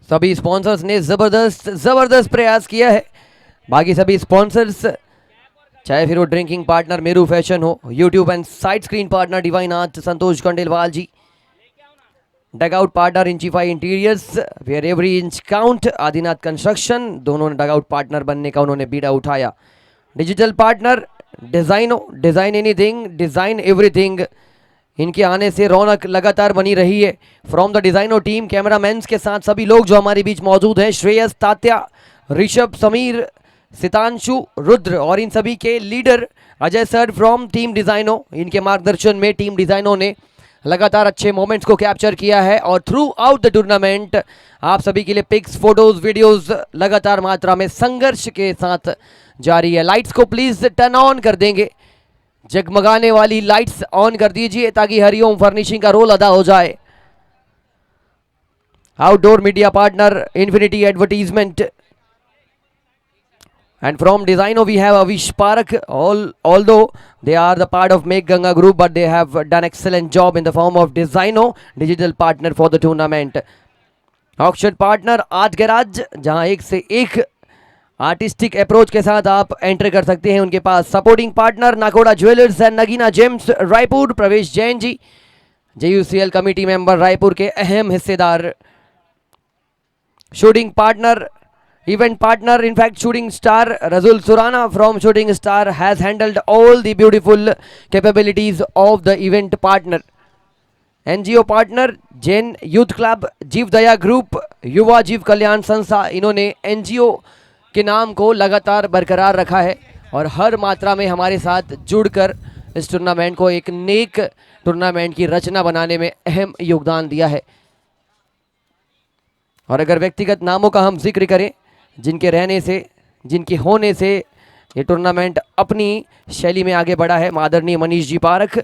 सभी स्पॉन्सर्स ने जबरदस्त प्रयास किया है। बाकी सभी स्पॉन्सर्स, चाहे फिर वो ड्रिंकिंग पार्टनर मेरू फैशन हो, YouTube and side screen partner divine art Santosh Khandelwal ji, dugout partner Inchify interiors where every inch count Adinath construction, दोनों ने डगआउट पार्टनर बनने का उन्होंने बीड़ा उठाया। Digital partner design anything design everything, इनके आने से रौनक लगातार बनी रही है। From the Designo team, cameramans के साथ सभी लोग जो हमारे बीच मौजूद हैं, श्रेयस, तात्या, ऋषभ, समीर, सितांशु, रुद्र और इन सभी के leader Ajay sir from team डिजाइनो, इनके मार्गदर्शन में टीम डिजाइनो ने लगातार अच्छे मोमेंट्स को कैप्चर किया है और थ्रू आउट द टूर्नामेंट आप सभी के लिए पिक्स, फोटोज, वीडियोस लगातार मात्रा में संघर्ष के साथ जारी है। लाइट्स को प्लीज टर्न ऑन कर देंगे, जगमगाने वाली लाइट्स ऑन कर दीजिए ताकि हरिओम फर्निशिंग का रोल अदा हो जाए। Outdoor media partner infinity advertisement, and from Designo we have Avish Parak. Although they are the part of Make Ganga Group, but they have done excellent job in the form of Designo, digital partner for the tournament. Auction partner art garage, जहां एक से एक artistic approach के साथ आप enter कर सकते हैं उनके पास। Supporting partner Nakoda jewellers and Nagina gems Raipur, Pravesh Jain ji JUCL committee member Raipur के अहम हिस्सेदार। Shooting partner, event partner, in fact shooting star Razul Surana from Shooting Star has handled all the beautiful capabilities of the event partner. NGO partner Jain Youth Club, जीव दया group, युवा जीव कल्याण संस्था, इन्होंने NGO के नाम को लगातार बरकरार रखा है और हर मात्रा में हमारे साथ जुड़कर इस टूर्नामेंट को एक नेक टूर्नामेंट की रचना बनाने में अहम योगदान दिया है। और अगर व्यक्तिगत नामों का हम जिक्र करें, जिनके रहने से, जिनके होने से ये टूर्नामेंट अपनी शैली में आगे बढ़ा है, आदरणीय मनीष जी पारख,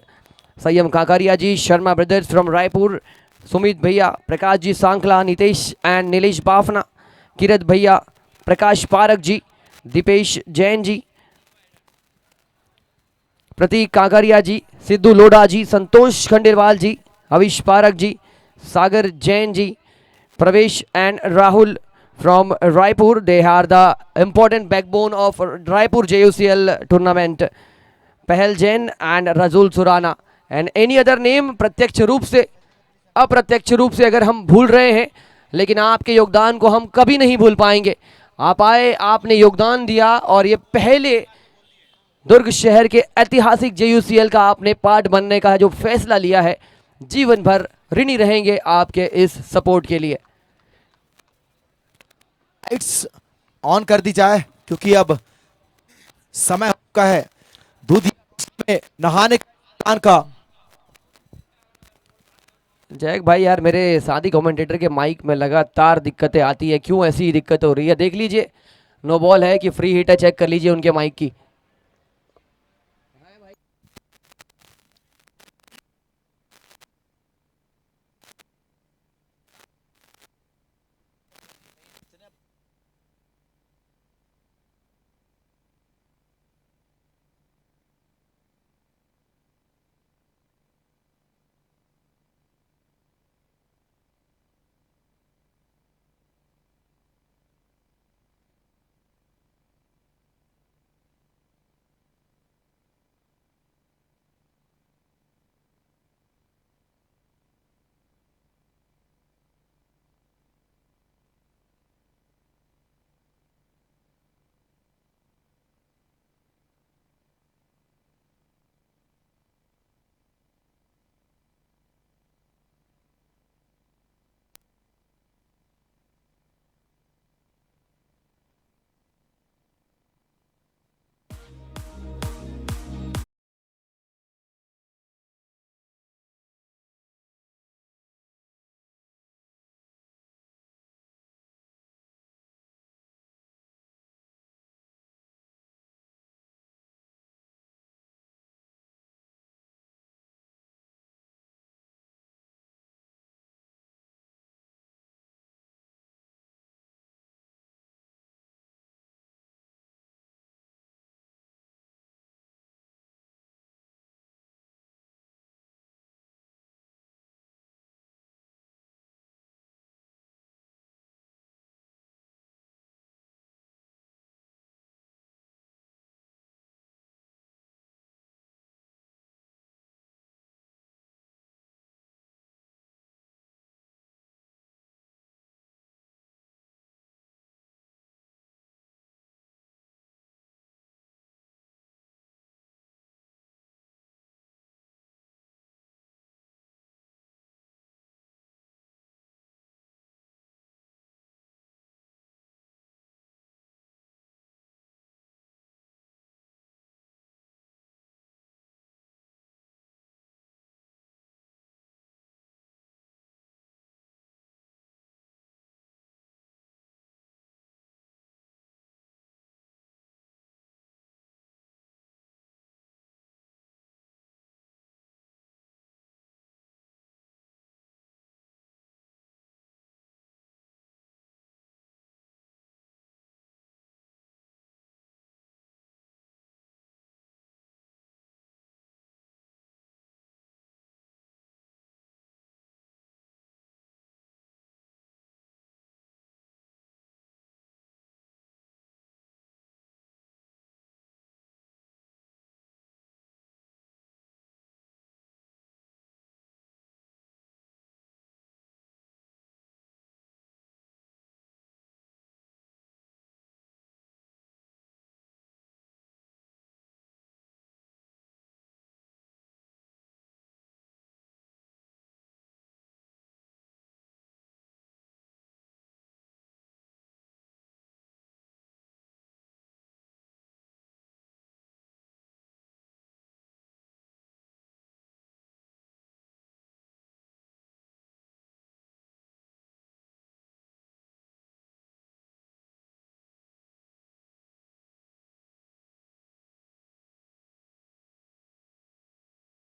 संयम काकारिया जी, शर्मा ब्रदर्स फ्रॉम रायपुर, सुमित भैया, प्रकाश जी सांखला, नितेश एंड नीलेश बाफना, किरत भैया, प्रकाश पारक जी, दीपेश जैन जी, प्रतीक काकारिया जी, सिद्धू लोढ़ा जी, संतोष खंडेलवाल जी, अविश पारक जी, सागर जैन जी, प्रवेश and Rahul from Raipur. They are the important backbone of Raipur JUCL tournament. Pahal Jain and Razul Surana. And any other name, प्रत्यक्ष रूप से, अप्रत्यक्ष रूप से अगर हम भूल रहे हैं, लेकिन आपके योगदान को हम कभी नहीं भूल पाएंगे। आप आए, आपने योगदान दिया और ये पहले दुर्ग शहर के ऐतिहासिक JUCL का आपने पार्ट बनने का जो फैसला लिया है, जीवन भर ऋणी रहेंगे आपके इस सपोर्ट के लिए। लाइट्स ऑन कर दी जाए क्योंकि अब समय हो चुका है दूध में नहाने का। जैक भाई यार, मेरे साथी कमेंटेटर के माइक में लगातार दिक्कतें आती है, क्यों ऐसी दिक्कत हो रही है? देख लीजिए, नो बॉल है कि फ्री हिट है, चेक कर लीजिए उनके माइक की।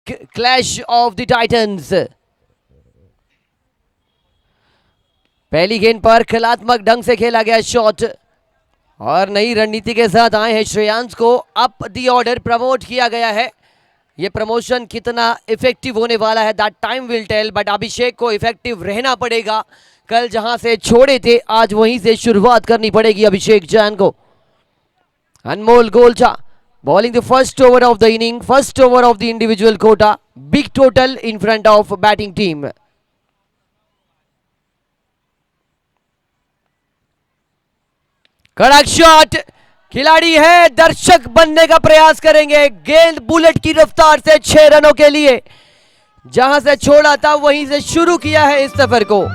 Clash of the Titans. पहली गेंद पर कलात्मक ढंग से खेला गया शॉट और नई रणनीति के साथ आए हैं श्रेयांश को अप दी ऑर्डर प्रमोट किया गया है। ये प्रमोशन कितना इफेक्टिव होने वाला है that time will tell, but Abhishek को इफेक्टिव रहना पड़ेगा। कल जहां से छोड़े थे आज वहीं से शुरुआत करनी पड़ेगी अभिषेक जैन को। Anmol Golcha bowling the first over of the inning, first over of the individual quota, big total in front of batting team. कड़क शॉट, खिलाड़ी है दर्शक बनने का प्रयास करेंगे। गेंद बुलेट की रफ्तार से 6 रनों के लिए जहां से छोड़ा था वहीं से शुरू किया है इस सफर को।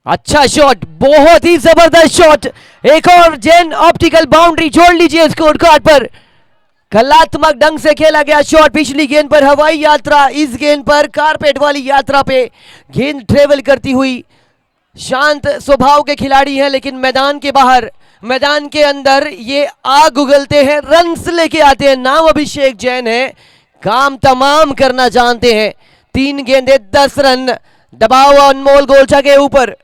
अच्छा शॉट, बहुत ही जबरदस्त शॉट। एक और जैन ऑप्टिकल बाउंड्री जोड़ लीजिए स्कोर कार्ड पर। कलात्मक ढंग से खेला गया शॉट। पिछली गेंद पर हवाई यात्रा, इस गेंद पर कारपेट वाली यात्रा पे गेंद ट्रेवल करती हुई। शांत स्वभाव के खिलाड़ी हैं लेकिन मैदान के बाहर, मैदान के अंदर ये आग उगलते हैं, रन्स लेके आते हैं। नाम अभिषेक जैन है, काम तमाम करना जानते हैं। 3 गेंदे 10 रन, दबाव अनमोल गोलचा के ऊपर।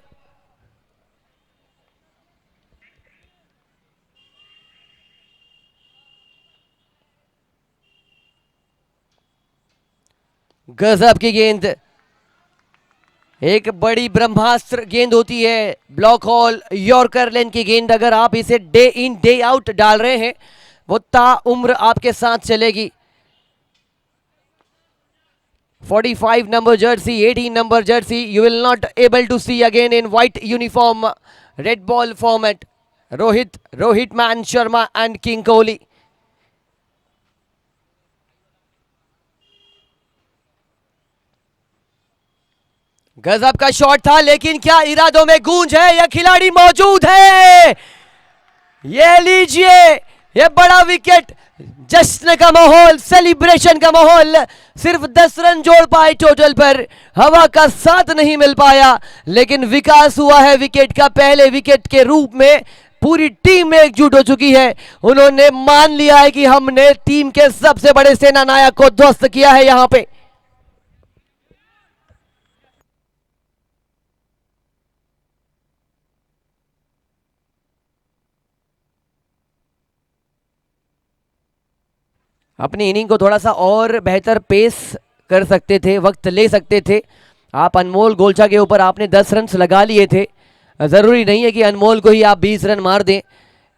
गजब की गेंद, एक बड़ी ब्रह्मास्त्र गेंद होती है ब्लॉक हॉल यॉर्कर लेन की गेंद। अगर आप इसे डे इन डे आउट डाल रहे हैं वो ताउम्र आपके साथ चलेगी। 45 number jersey, 18 number jersey, you will not able to see again in white uniform, red ball format. Rohit Man Sharma and King Kohli. गजब का शॉट था लेकिन क्या इरादों में गूंज है, यह खिलाड़ी मौजूद है। ये लीजिए, ये बड़ा विकेट, जश्न का माहौल, सेलिब्रेशन का माहौल। सिर्फ 10 रन जोड़ पाए टोटल पर, हवा का साथ नहीं मिल पाया लेकिन विकास हुआ है विकेट का। पहले विकेट के रूप में पूरी टीम में एकजुट हो चुकी है। उन्होंने मान लिया है कि हमने टीम के सबसे बड़े सेना नायक को ध्वस्त किया है यहां पे। अपनी इनिंग को थोड़ा सा और बेहतर पेस कर सकते थे, वक्त ले सकते थे। आप अनमोल गोलचा के ऊपर आपने 10 रन लगा लिए थे, ज़रूरी नहीं है कि अनमोल को ही आप 20 रन मार दें।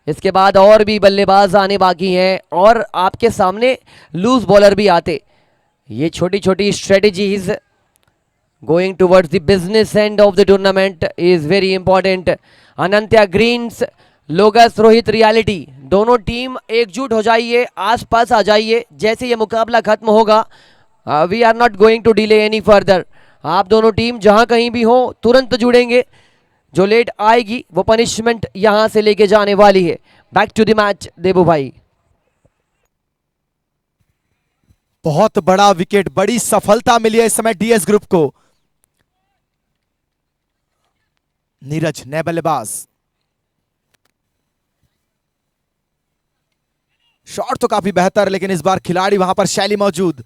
इसके बाद और भी बल्लेबाज आने बाकी हैं और आपके सामने लूज बॉलर भी आते। ये छोटी छोटी strategies going towards the business end of the tournament is very important. Anantya greens, लोगस रोहित रियलिटी, दोनों टीम एकजुट हो जाइए, आसपास आ जाइए। जैसे ये मुकाबला खत्म होगा, we are not going to delay any further. आप दोनों टीम जहां कहीं भी हो तुरंत जुड़ेंगे। जो लेट आएगी वो पनिशमेंट यहां से लेके जाने वाली है। बैक टू द मैच देबू भाई। बहुत बड़ा विकेट, बड़ी सफलता मिली है इस समय डीएस ग्रुप को। नीरज नए बल्लेबाज, शॉट तो काफी बेहतर लेकिन इस बार खिलाड़ी वहां पर शैली मौजूद।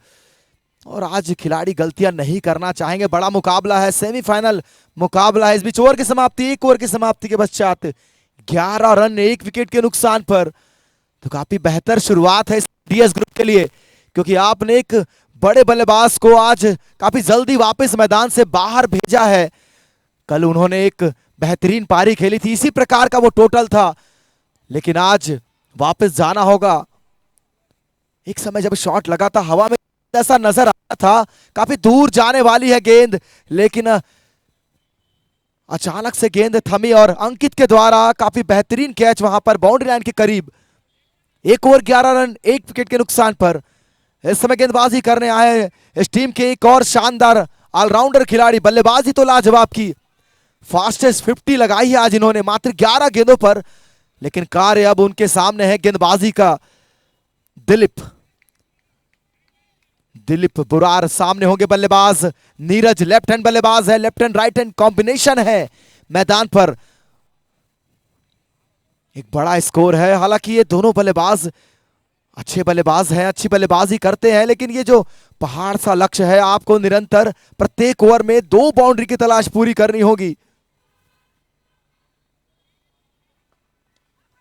और आज खिलाड़ी गलतियां नहीं करना चाहेंगे। बड़ा मुकाबला है, सेमीफाइनल मुकाबला है। इस बीच ओवर की समाप्ति, 1 ओवर की समाप्ति के पश्चात 11 रन 1 विकेट के नुकसान पर। तो काफी बेहतर शुरुआत है इस डीएस ग्रुप के लिए, क्योंकि आपने एक बड़े बल्लेबाज को आज काफी जल्दी वापस मैदान से बाहर भेजा है। कल उन्होंने एक बेहतरीन पारी खेली थी, इसी प्रकार का वो टोटल था, लेकिन आज वापस जाना होगा। एक समय जब शॉट लगा था हवा में ऐसा नजर आया था काफी दूर जाने वाली है गेंद, लेकिन अचानक से गेंद थमी और अंकित के द्वारा काफी बेहतरीन कैच वहां पर बाउंड्री लाइन के करीब। 1 ओवर 11 रन 1 विकेट के नुकसान पर इस समय गेंदबाजी करने आए इस टीम के एक और शानदार ऑलराउंडर खिलाड़ी। बल्लेबाजी तो लाजवाब की, फास्टेस्ट 50 लगाई है आज इन्होंने मात्र 11 गेंदों पर, लेकिन कार्य अब उनके सामने है गेंदबाजी का। दिलीप बुरार सामने होंगे बल्लेबाज। नीरज लेफ्ट हैंड बल्लेबाज है, left hand right hand combination है मैदान पर। एक बड़ा स्कोर है, हालांकि ये दोनों बल्लेबाज अच्छे बल्लेबाज हैं, अच्छी बल्लेबाजी करते हैं, लेकिन ये जो पहाड़ सा लक्ष्य है, आपको निरंतर प्रत्येक ओवर में 2 बाउंड्री की तलाश पूरी करनी होगी।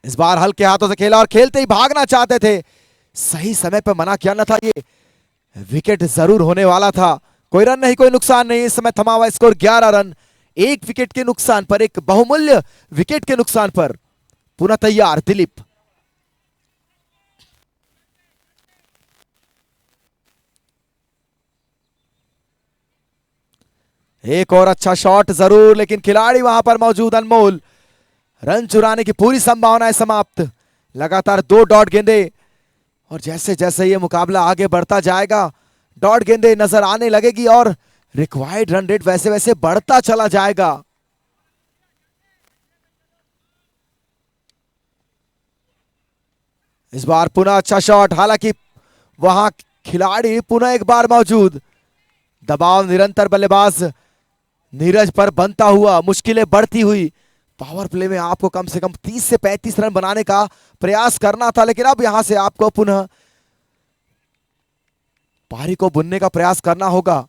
इस बार हल्के हाथों से खेला और खेलते ही भागना चाहते थे, सही समय पर मना किया न था, ये विकेट जरूर होने वाला था। कोई रन नहीं, कोई नुकसान नहीं, इस समय थमा हुआ स्कोर 11 रन, 1 विकेट के नुकसान पर, एक बहुमूल्य विकेट के नुकसान पर। पुनः तैयार दिलीप। एक और अच्छा शॉट जरूर, लेकिन खिलाड़ी वहां पर मौजूद अनमोल। रन चुराने की पूरी संभावना है समाप्त। लगातार 2 डॉट गेंदे, और जैसे जैसे ये मुकाबला आगे बढ़ता जाएगा डॉट गेंदे नजर आने लगेगी और रिक्वायर्ड रन रेट वैसे वैसे बढ़ता चला जाएगा। इस बार पुनः अच्छा शॉट, हालांकि वहां खिलाड़ी पुनः एक बार मौजूद। दबाव निरंतर बल्लेबाज नीरज पर बनता हुआ, मुश्किलें बढ़ती हुई। पावर प्ले में आपको कम से कम 30 से 35 रन बनाने का प्रयास करना था, लेकिन अब यहां से आपको पुनः पारी को बुनने का प्रयास करना होगा।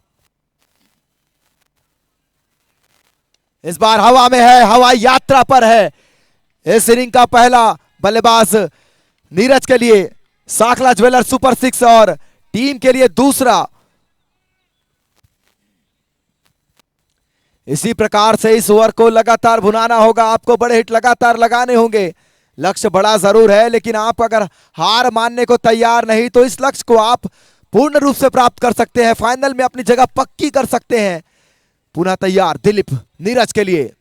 इस बार हवा में है, हवाई यात्रा पर है। इस इनिंग का पहला बल्लेबाज नीरज के लिए साखला ज्वेलर सुपर 6 और टीम के लिए दूसरा। इसी प्रकार से इस ओवर को लगातार भुनाना होगा, आपको बड़े हिट लगातार लगाने होंगे। लक्ष्य बड़ा जरूर है, लेकिन आप अगर हार मानने को तैयार नहीं तो इस लक्ष्य को आप पूर्ण रूप से प्राप्त कर सकते हैं, फाइनल में अपनी जगह पक्की कर सकते हैं। पुनः तैयार दिलीप नीरज के लिए।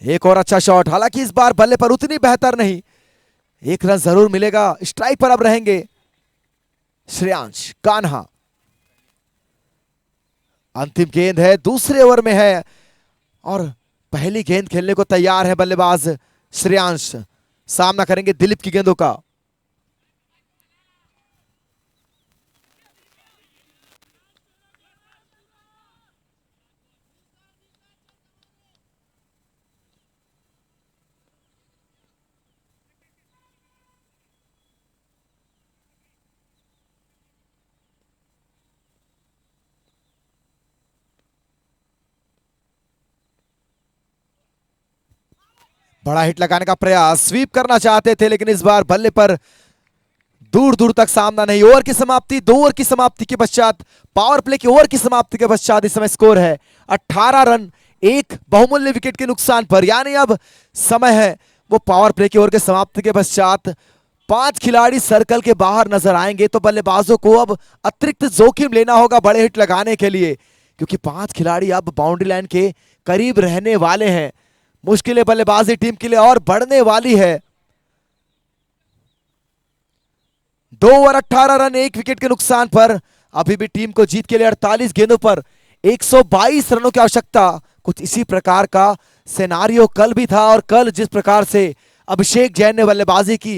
एक और अच्छा शॉट, हालांकि इस बार बल्ले पर उतनी बेहतर नहीं, 1 रन जरूर मिलेगा। स्ट्राइक पर अब रहेंगे श्रेयांश कान्हा। अंतिम गेंद है, दूसरे ओवर में है और पहली गेंद खेलने को तैयार है बल्लेबाज श्रेयांश। सामना करेंगे दिलीप की गेंदों का। बड़ा हिट लगाने का प्रयास, स्वीप करना चाहते थे, लेकिन इस बार बल्ले पर दूर दूर तक सामना नहीं। ओवर की समाप्ति, 2 ओवर की समाप्ति के पश्चात, पावर प्ले की ओवर की समाप्ति के पश्चात इस समय स्कोर है 18 रन, 1 बहुमूल्य विकेट के नुकसान पर। यानी अब समय है वो पावर प्ले की ओवर के समाप्ति के पश्चात 5 खिलाड़ी सर्कल के बाहर नजर आएंगे, तो बल्लेबाजों को अब अतिरिक्त जोखिम लेना होगा बड़े हिट लगाने के लिए, क्योंकि 5 खिलाड़ी अब बाउंड्री लाइन के करीब रहने वाले हैं। मुश्किलें बल्लेबाजी टीम के लिए और बढ़ने वाली है। 2 ओवर 18 रन, 1 विकेट के नुकसान पर अभी भी टीम को जीत के लिए 48 गेंदों पर 122 रनों की आवश्यकता। कुछ इसी प्रकार का सिनेरियो कल भी था, और कल जिस प्रकार से अभिषेक जैन ने बल्लेबाजी की,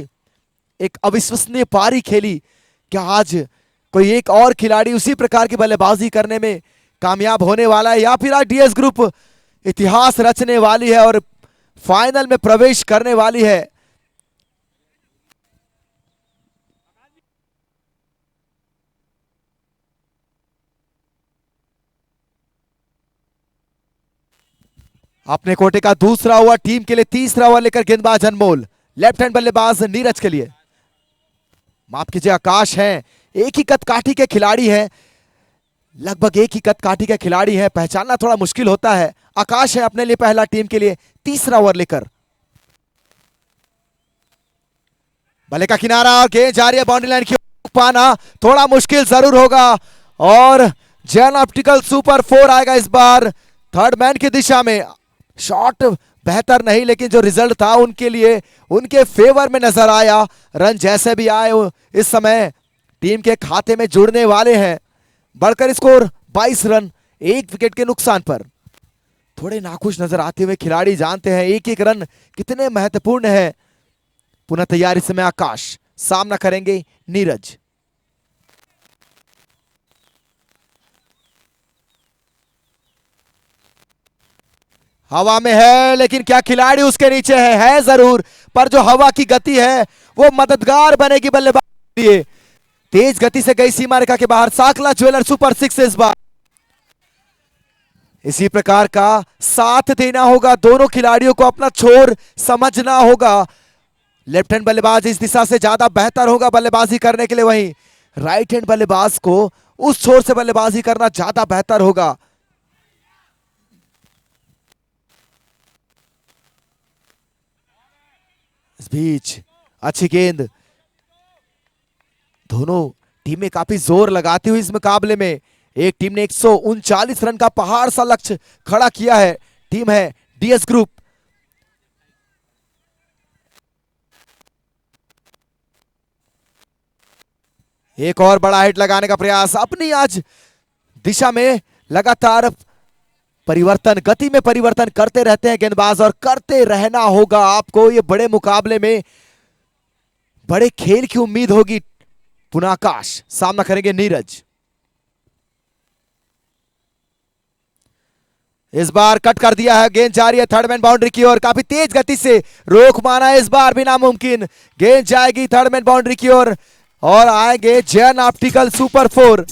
एक अविश्वसनीय पारी खेली, क्या आज कोई एक और खिलाड़ी उसी प्रकार की बल्लेबाजी करने में कामयाब होने वाला है, या फिर आज डीएस ग्रुप इतिहास रचने वाली है और फाइनल में प्रवेश करने वाली है? अपने कोटे का दूसरा ओवर, टीम के लिए तीसरा ओवर लेकर गेंदबाज अनमोल। लेफ्ट हैंड बल्लेबाज नीरज के लिए, माफ कीजिए आकाश हैं, एक ही कद काठी के खिलाड़ी हैं, लगभग एक ही कद काठी के खिलाड़ी हैं, पहचानना थोड़ा मुश्किल होता है। आकाश है अपने लिए पहला, टीम के लिए तीसरा ओवर लेकर। बल्ले का किनारा और गेंद जा रही है बाउंड्री लाइन की, पाना थोड़ा मुश्किल जरूर होगा, और जैन ऑप्टिकल सुपर 4 आएगा इस बार थर्ड मैन की दिशा में। शॉट बेहतर नहीं, लेकिन जो रिजल्ट था उनके लिए उनके फेवर में नजर आया। रन जैसे भी आए इस समय टीम के खाते में जुड़ने वाले हैं। बढ़कर स्कोर 22 रन, 1 विकेट के नुकसान पर। थोड़े नाखुश नजर आते हुए खिलाड़ी जानते हैं एक एक रन कितने महत्वपूर्ण है। पुनः तैयार इस समय आकाश, सामना करेंगे नीरज। हवा में है, लेकिन क्या खिलाड़ी उसके नीचे है जरूर, पर जो हवा की गति है वो मददगार बनेगी बल्लेबाज के लिए। तेज गति से गई सीमा रेखा के बाहर। सांखला ज्वेलर सुपर 6 इस बार। इसी प्रकार का साथ देना होगा, दोनों खिलाड़ियों को अपना छोर समझना होगा। लेफ्ट हैंड बल्लेबाज इस दिशा से ज्यादा बेहतर होगा बल्लेबाजी करने के लिए, वहीं राइट हैंड बल्लेबाज को उस छोर से बल्लेबाजी करना ज्यादा बेहतर होगा। इस बीच अच्छी गेंद। दोनों टीमें काफी जोर लगाती हुई इस मुकाबले में। एक टीम ने 139 रन का पहाड़ सा लक्ष्य खड़ा किया है। टीम है डीएस ग्रुप। एक और बड़ा हिट लगाने का प्रयास। अपनी आज दिशा में लगातार परिवर्तन, गति में परिवर्तन करते रहते हैं गेंदबाज, और करते रहना होगा आपको। ये बड़े मुकाबले में बड़े खेल की उम्मीद होगी। पुनः आकाश, सामना करेंगे नीरज। इस बार कट कर दिया है, गेंद जा रही है थर्ड मैन बाउंड्री की ओर। काफी तेज गति से रोक माना इस बार भी नामुमकिन। गेंद जाएगी थर्ड मैन बाउंड्री की ओर और आएंगे जैन ऑप्टिकल सुपर 4।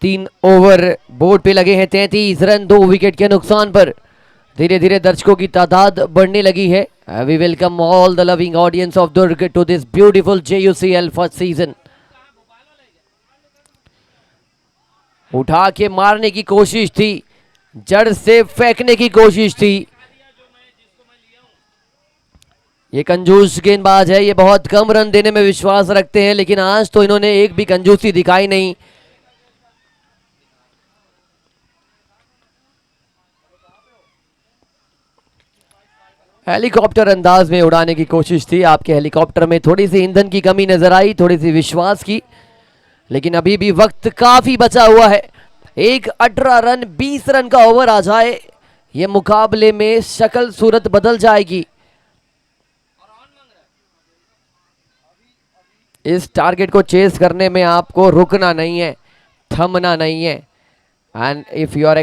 तीन ओवर बोर्ड पे लगे हैं। 33 रन 2 विकेट के नुकसान पर। धीरे धीरे दर्शकों की तादाद बढ़ने लगी है। We welcome all the loving audience of Durg to this beautiful JUCL first season. उठा के मारने की कोशिश थी, जड़ से फेंकने की कोशिश थी। ये कंजूस गेंदबाज है, ये बहुत कम रन देने में विश्वास रखते हैं, लेकिन आज तो इन्होंने एक भी कंजूसी दिखाई नहीं। हेलीकॉप्टर अंदाज में उड़ाने की कोशिश थी। आपके हेलीकॉप्टर में थोड़ी सी ईंधन की कमी नजर आई, थोड़ी सी विश्वास की, लेकिन अभी भी वक्त काफी बचा हुआ है। एक 18 रन 20 रन का ओवर आ जाए, ये मुकाबले में शक्ल सूरत बदल जाएगी। इस टारगेट को चेस करने में आपको रुकना नहीं है, थमना नहीं है. And if you are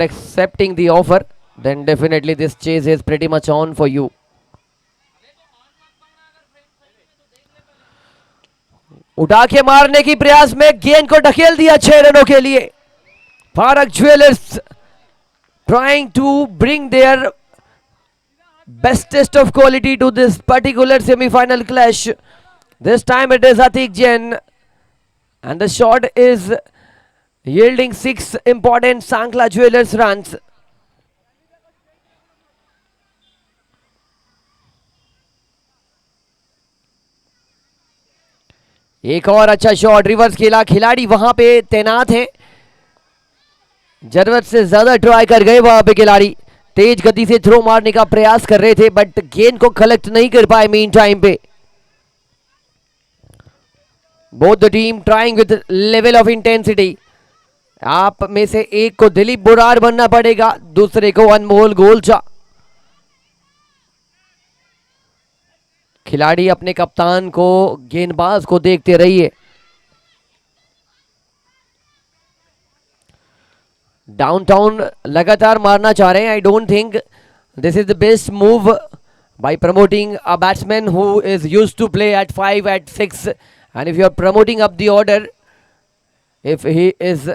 accepting the offer, then definitely this chase is pretty much on for you. उठा के मारने की प्रयास में गेंद को ढकेल दिया 6 रनों के लिए. फारक jewellers trying to bring their bestest of quality to this particular semi-final clash. This time it is Atik Jain, and the shot is yielding 6 important Sankla Jewelers runs. एक और अच्छा शॉट रिवर्स खेला, खिलाड़ी वहां पे तैनात हैं, जरूरत से ज्यादा ट्राई कर गए वहां पे खिलाड़ी, तेज गति से थ्रो मारने का प्रयास कर रहे थे बट गेंद को कलेक्ट नहीं कर पाए मीन टाइम पे. Both the team trying with level of intensity. आप में से एक को दिलीप बुरार बनना पड़ेगा, दूसरे को अनमोल गोलचा. खिलाड़ी अपने कप्तान को, गेंदबाज को देखते रहिए. डाउनटाउन लगातार मारना चाह रहे हैं. I don't think this is the best move by promoting a batsman who is used to play at 5 at 6, and if you are promoting up the order, if he is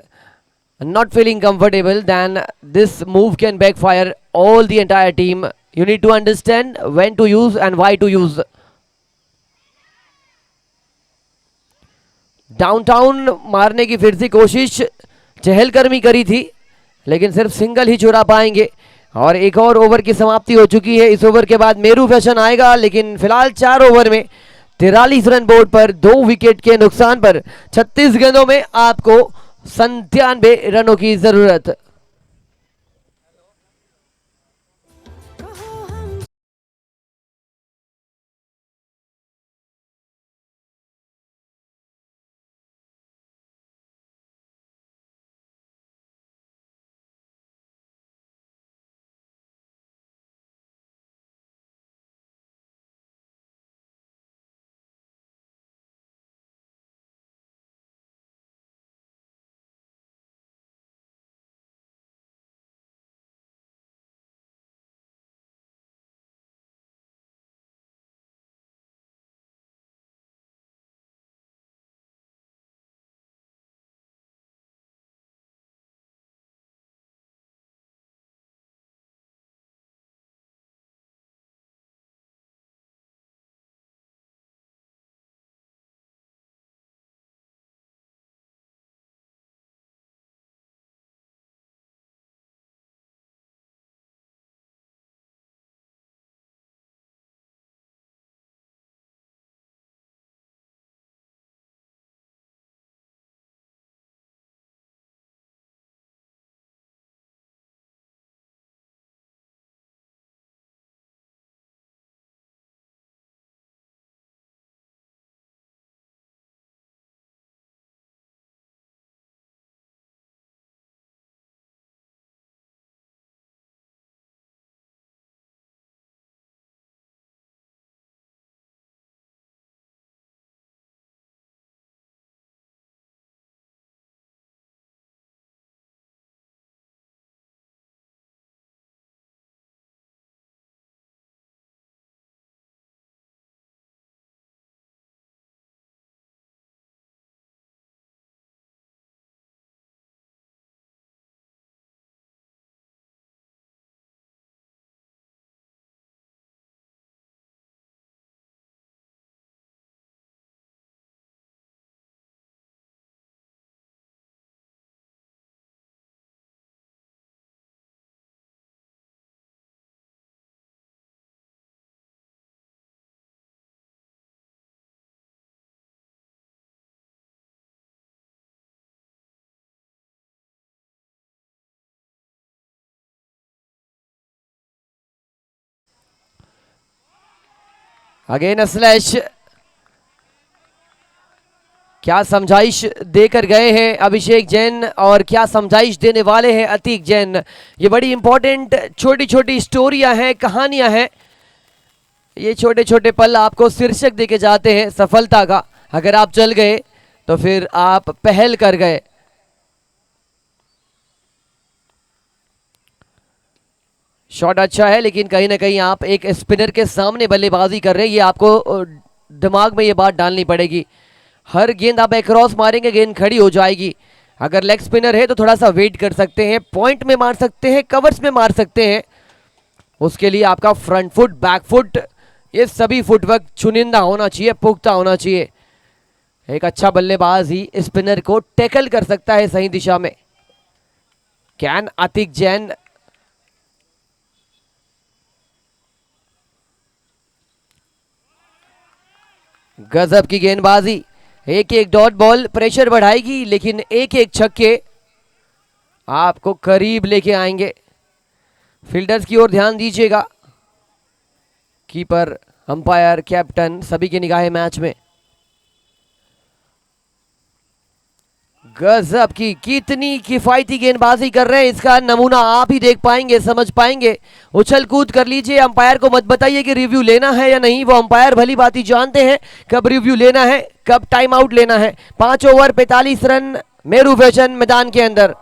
not feeling comfortable, then this move can backfire all the entire team. You need to understand when to use and why to use. Downtown मारने की फिर से कोशिश चहलकदमी करी थी, लेकिन सिर्फ सिंगल ही चुरा पाएंगे. और एक और ओवर की समाप्ति हो चुकी है. इस ओवर के बाद मेरू फैशन आएगा, लेकिन फिलहाल 4 ओवर में 43 रन बोर्ड पर, 2 विकेट के नुकसान पर 36 गेंदों में आपको 97 रनों की जरूरत. Again slash. क्या समझाइश देकर गए हैं अभिषेक जैन और क्या समझाइश देने वाले हैं अतीक जैन. ये बड़ी इंपॉर्टेंट छोटी छोटी स्टोरियां हैं, कहानियां हैं. ये छोटे छोटे पल आपको शीर्षक देके जाते हैं सफलता का। अगर आप चल गए तो फिर आप पहल कर गए। शॉट अच्छा है, लेकिन कहीं ना कहीं आप एक स्पिनर के सामने बल्लेबाजी कर रहे हैं, ये आपको दिमाग में ये बात डालनी पड़ेगी। हर गेंद आप अक्रॉस मारेंगे, गेंद खड़ी हो जाएगी। अगर लेग स्पिनर है तो थोड़ा सा वेट कर सकते हैं, पॉइंट में मार सकते हैं, कवर्स में मार सकते हैं। उसके लिए आपका फ्रंट फुट, बैक फुट, ये सभी फुटवर्क चुनिंदा होना चाहिए, पुख्ता होना चाहिए। एक अच्छा बल्लेबाज ही स्पिनर को टैकल कर सकता है सही दिशा में। कैन आतिक जैन गजब की गेंदबाजी। एक एक डॉट बॉल प्रेशर बढ़ाएगी, लेकिन एक एक छक्के आपको करीब लेके आएंगे। फील्डर्स की ओर ध्यान दीजिएगा, कीपर, अंपायर, कैप्टन सभी की निगाहें मैच में। गजब की कितनी किफायती गेंदबाजी कर रहे हैं, इसका नमूना आप ही देख पाएंगे, समझ पाएंगे। उछल कूद कर लीजिए, अंपायर को मत बताइए कि रिव्यू लेना है या नहीं, वो अंपायर भली बात जानते हैं कब रिव्यू लेना है, कब टाइम आउट लेना है। 5 ओवर 45 रन मेरू फैशन मैदान के अंदर।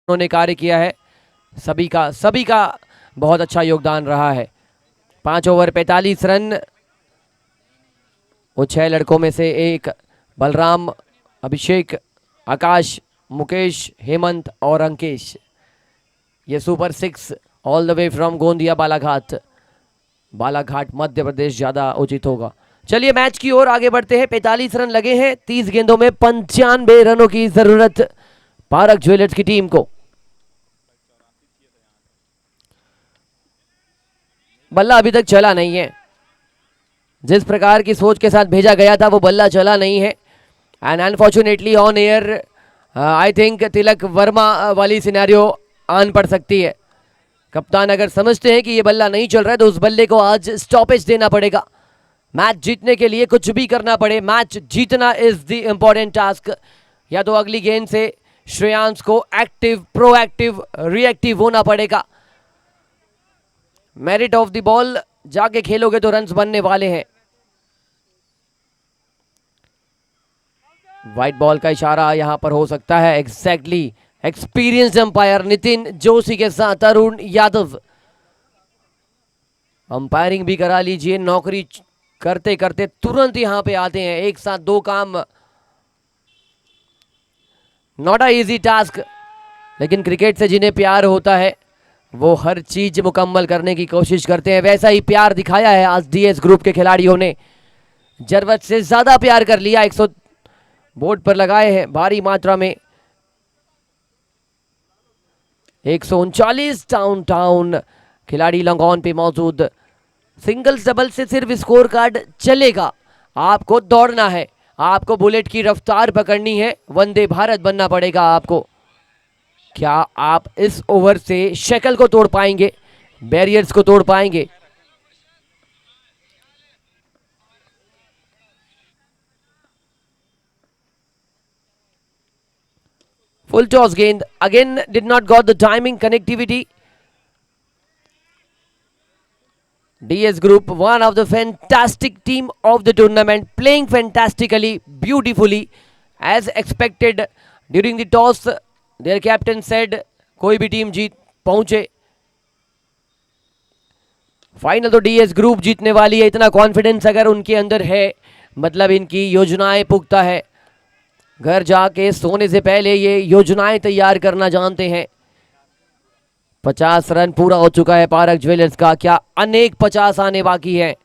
उन्होंने कार्य किया है, सभी का बहुत अच्छा योगदान रहा है। 5 ओवर 45 रन। वो 6 लड़कों में से एक बलराम, अभिषेक, आकाश, मुकेश, हेमंत और अंकेश। ये super 6 all the way from Gondia Balaghat Madhya Pradesh ज्यादा उचित होगा। चलिए मैच की ओर आगे बढ़ते हैं। 45 रन लगे हैं 30 गेंदों में, 95 रनों की जरूरत पारक ज्वेलर्स की टीम को। बल्ला अभी तक चला नहीं है, जिस प्रकार की सोच के साथ भेजा गया था वो बल्ला चला नहीं है। And unfortunately on air I think Tilak Varma वाली सिनेरियो आन पड़ सकती है। कप्तान अगर समझते हैं कि ये बल्ला नहीं चल रहा है तो उस बल्ले को आज स्टॉपेज देना पड़ेगा। मैच जीतने के लिए कुछ भी करना पड़े, मैच जीतना इज द इंपॉर्टेंट टास्क। या तो अगली गेंद से श्रेयांश को एक्टिव, प्रोएक्टिव, रिएक्टिव होना पड़ेगा। मेरिट ऑफ द बॉल जाके खेलोगे तो रन्स बनने वाले हैं। व्हाइट बॉल का इशारा यहां पर हो सकता है। Exactly experienced umpire Nitin Joshi के साथ अरुण यादव। अंपायरिंग भी करा लीजिए, नौकरी करते करते तुरंत यहां पे आते हैं, एक साथ दो काम। नॉट अ इजी टास्क, लेकिन क्रिकेट से जिन्हें प्यार होता है वो हर चीज मुकम्मल करने की कोशिश करते हैं। वैसा ही प्यार दिखाया है आज डीएस ग्रुप के खिलाड़ियों ने, जरूरत से ज्यादा प्यार कर लिया। 100 बोर्ड पर लगाए हैं भारी मात्रा में। 139 टाउन खिलाड़ी लॉन्ग ऑन पे मौजूद। सिंगल्स डबल से सिर्फ स्कोर कार्ड चलेगा, आपको दौड़ना है, आपको बुलेट की रफ्तार पकड़नी है, वंदे भारत बनना पड़ेगा आपको। क्या आप इस ओवर से शक्ल को तोड़ पाएंगे, बैरियर्स को तोड़ पाएंगे? Full toss gained again, did not got the timing connectivity. DS Group, one of the fantastic team of the tournament, playing fantastically, beautifully, as expected. During the toss, their captain said, कोई भी team जीत पहुंचे। Final तो DS group जीतने वाली है, इतना confidence अगर उनके अंदर है मतलब इनकी योजनाएं पुख्ता है। घर जाके सोने से पहले ये योजनाएं तैयार करना जानते हैं। 50 रन पूरा हो चुका है पारक ज्वेलर्स का, क्या अनेक 50 आने बाकी है?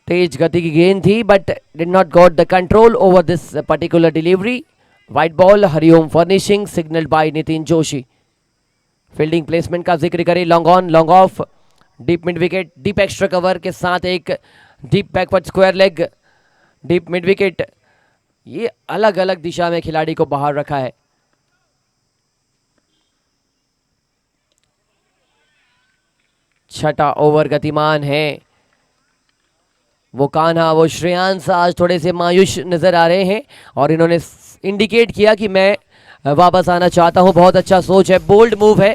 तेज गति की गेंद थी but did not got the control over this particular delivery. White ball, Hariom furnishing, signalled by Nitin Joshi. Fielding placement का जिक्र करें, long on, long off, deep mid wicket, deep extra cover के साथ एक deep backward square leg, deep mid wicket. ये अलग अलग दिशा में खिलाड़ी को बाहर रखा है। छठा ओवर गतिमान है। वो कान्हा, वो श्रेयांश आज थोड़े से मायूस नजर आ रहे हैं और इन्होंने इंडिकेट किया कि मैं वापस आना चाहता हूं। बहुत अच्छा सोच है, बोल्ड मूव है।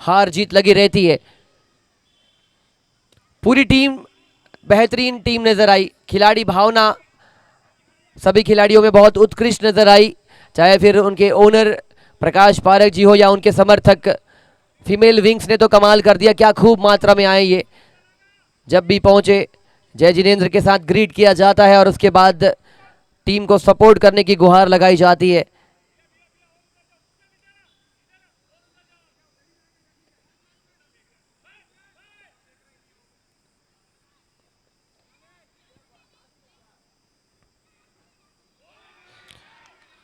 हार जीत लगी रहती है। पूरी टीम बेहतरीन टीम नजर आई, खिलाड़ी भावना सभी खिलाड़ियों में बहुत उत्कृष्ट नजर आई, चाहे फिर उनके ओनर प्रकाश पारक जी हो या उनके समर्थक। फीमेल विंग्स ने तो कमाल कर दिया, क्या खूब मात्रा में आए ये। जब भी पहुंचे जय जिनेंद्र के साथ ग्रीट किया जाता है और उसके बाद टीम को सपोर्ट करने की गुहार लगाई जाती है।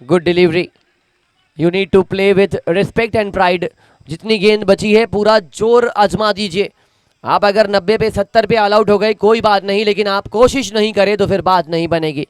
Good delivery. You need to play with respect and pride. जितनी गेंद बची है पूरा जोर आजमा दीजिए। आप अगर 90 पे 70 पे ऑल आउट हो गए कोई बात नहीं, लेकिन आप कोशिश नहीं करें तो फिर बात नहीं बनेगी।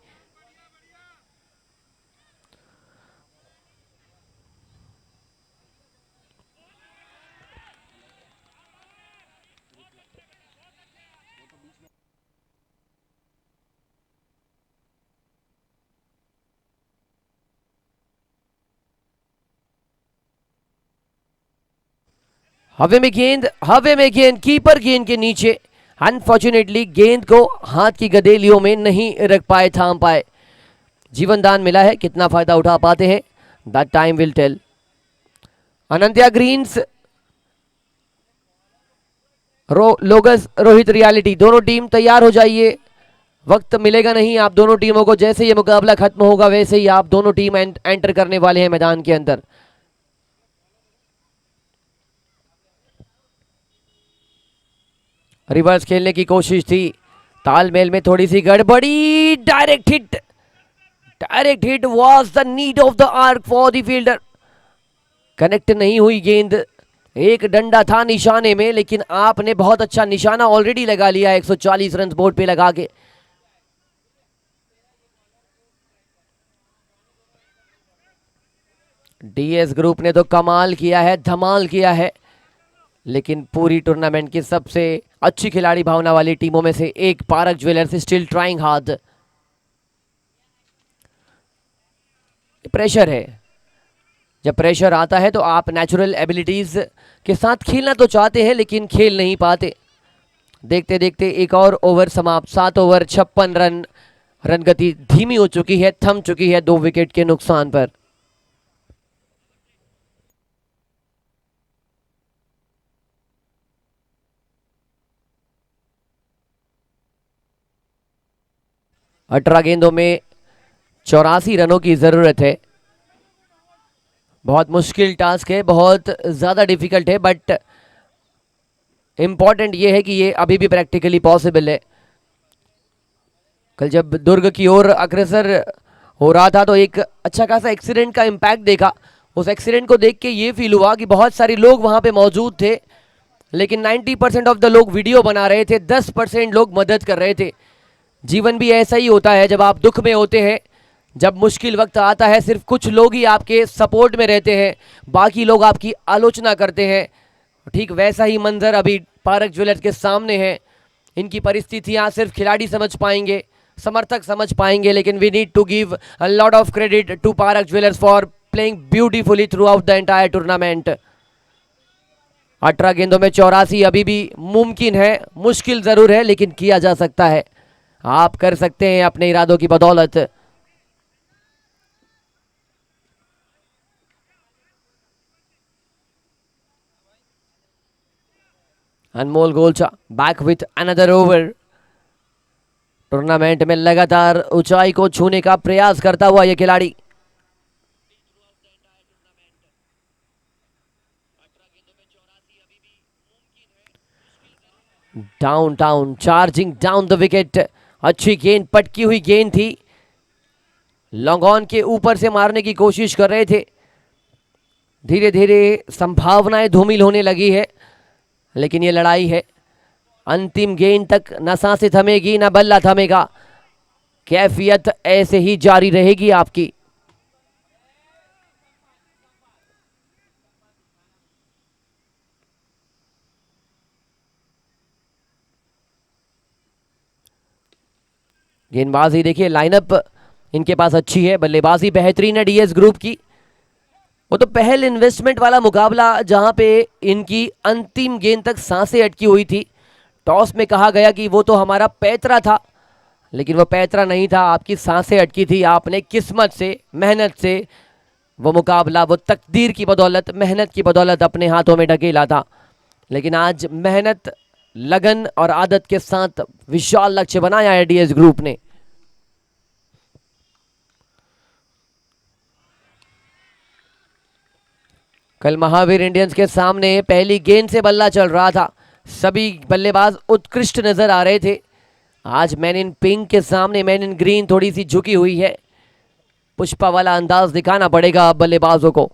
हवे में गेंद कीपर गेंद के नीचे। अनफॉर्चुनेटली गेंद को हाथ की गदेलियों में नहीं रख पाए, थाम पाए। जीवन दान मिला है, कितना फायदा उठा पाते हैं that time will tell. Anantya greens लोगस रोहित रियलिटी, दोनों टीम तैयार हो जाइए। वक्त मिलेगा नहीं आप दोनों टीमों को। जैसे ये मुकाबला खत्म होगा वैसे ही आप दोनों टीम एंटर करने वाले हैं मैदान के अंदर। रिवर्स खेलने की कोशिश थी, तालमेल में थोड़ी सी गड़बड़ी। Direct hit was the need of the arc for the fielder. Connect नहीं हुई गेंद। एक डंडा था निशाने में, लेकिन आपने बहुत अच्छा निशाना ऑलरेडी लगा लिया 140 रन बोर्ड पे लगा के। डीएस ग्रुप ने तो कमाल किया है, धमाल किया है, लेकिन पूरी टूर्नामेंट की सबसे अच्छी खिलाड़ी भावना वाली टीमों में से एक park jewellers still trying hard. Pressure है, जब प्रेशर आता है तो आप नेचुरल एबिलिटीज के साथ खेलना तो चाहते हैं लेकिन खेल नहीं पाते। देखते देखते एक और ओवर समाप्त। 7 ओवर 56 रन। रन गति धीमी हो चुकी है, थम चुकी है 2 विकेट के नुकसान पर। अठारह गेंदों में 84 रनों की जरूरत है। बहुत मुश्किल टास्क है, बहुत ज्यादा डिफिकल्ट है, बट इंपॉर्टेंट यह है कि ये अभी भी प्रैक्टिकली पॉसिबल है। कल जब दुर्ग की ओर अग्रसर हो रहा था तो एक अच्छा खासा एक्सीडेंट का इम्पैक्ट देखा। उस एक्सीडेंट को देख के ये फील हुआ कि बहुत सारे लोग वहां पे मौजूद थे, लेकिन 90% ऑफ द लोग वीडियो बना रहे थे, 10% लोग मदद कर रहे थे। जीवन भी ऐसा ही होता है, जब आप दुख में होते हैं, जब मुश्किल वक्त आता है, सिर्फ कुछ लोग ही आपके सपोर्ट में रहते हैं, बाकी लोग आपकी आलोचना करते हैं। ठीक वैसा ही मंजर अभी पारक ज्वेलर्स के सामने है। इनकी परिस्थितियां सिर्फ खिलाड़ी समझ पाएंगे, समर्थक समझ पाएंगे, लेकिन we need to give a lot of credit to Parak jewellers for playing beautifully throughout the entire tournament. 18 गेंदों में 84 अभी भी मुमकिन है, मुश्किल जरूर है लेकिन किया जा सकता है। आप कर सकते हैं अपने इरादों की बदौलत। Anmol Golcha back with another over. Tournament में लगातार ऊंचाई को छूने का प्रयास करता हुआ यह खिलाड़ी। Down charging down the wicket. अच्छी गेंद, पटकी हुई गेंद थी, लॉन्ग ऑन के ऊपर से मारने की कोशिश कर रहे थे। धीरे धीरे संभावनाएं धूमिल होने लगी है, लेकिन ये लड़ाई है। अंतिम गेंद तक न सांसें थमेगी न बल्ला थमेगा। कैफियत ऐसे ही जारी रहेगी आपकी। गेंदबाजी देखिए, लाइनअप इनके पास अच्छी है, बल्लेबाजी बेहतरीन है डीएस ग्रुप की। वो तो पहल इन्वेस्टमेंट वाला मुकाबला जहां पे इनकी अंतिम गेंद तक सांसें अटकी हुई थी। टॉस में कहा गया कि वो तो हमारा पैतरा था, लेकिन वो पैतरा नहीं था, आपकी सांसें अटकी थी। आपने किस्मत से, मेहनत से वो मुकाबला, वो तकदीर की बदौलत, मेहनत की बदौलत अपने हाथों में ढकेला था। लेकिन आज मेहनत, लगन और आदत के साथ विशाल लक्ष्य बनाया है डीएस ग्रुप ने। कल महावीर इंडियंस के सामने पहली गेंद से बल्ला चल रहा था, सभी बल्लेबाज उत्कृष्ट नजर आ रहे थे। आज मैन इन पिंक के सामने मैन इन ग्रीन थोड़ी सी झुकी हुई है। पुष्पा वाला अंदाज दिखाना पड़ेगा बल्लेबाजों को।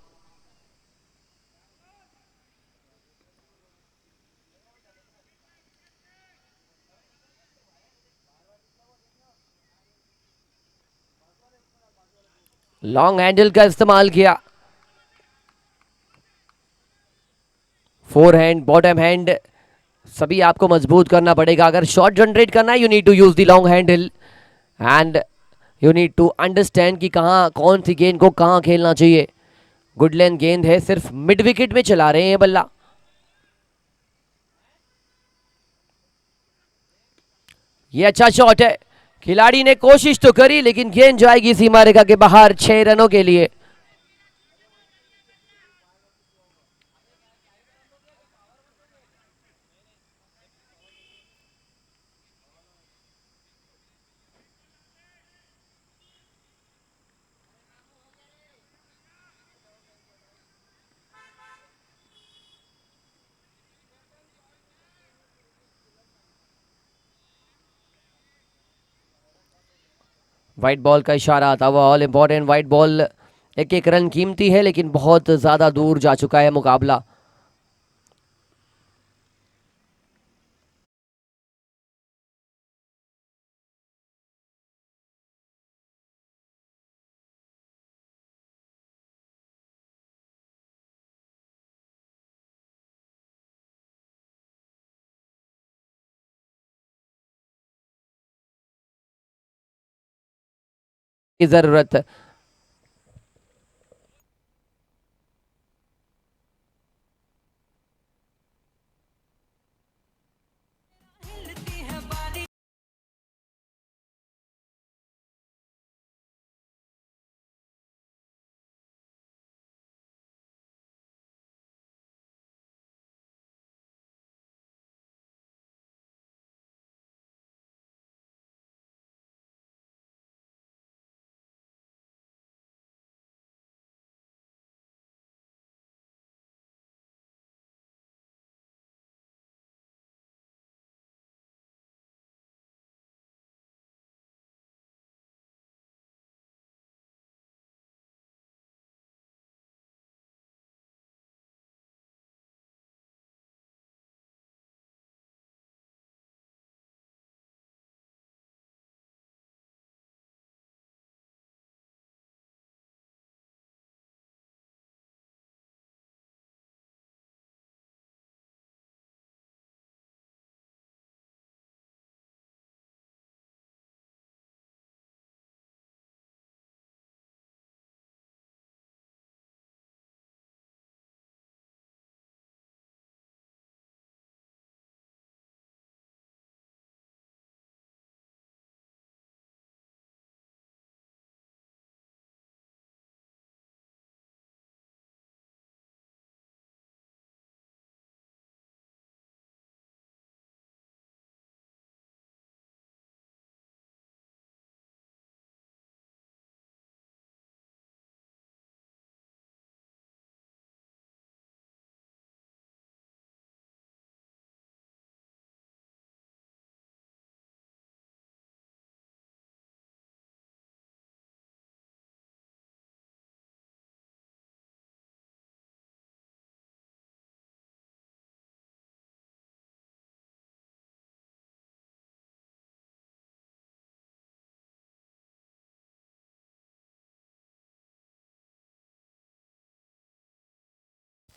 लॉन्ग हैंडल का इस्तेमाल किया, फोर हैंड, बॉटम हैंड सभी आपको मजबूत करना पड़ेगा। अगर शॉट जनरेट करना है, you need to use the long handle and you need to understand कि कहाँ कौन सी गेंद को कहाँ खेलना चाहिए। गुड लेंथ गेंद है, सिर्फ मिड विकेट में चला रहे हैं बल्ला। ये अच्छा शॉट है, खिलाड़ी ने कोशिश तो करी लेकिन गेंद जाएगी सीमा रेखा के बाहर 6 रनों के लिए। व्हाइट बॉल का इशारा आता हुआ, ऑल इंपॉर्टेंट व्हाइट बॉल। एक एक रन कीमती है लेकिन बहुत ज्यादा दूर जा चुका है मुकाबला। की जरूरत।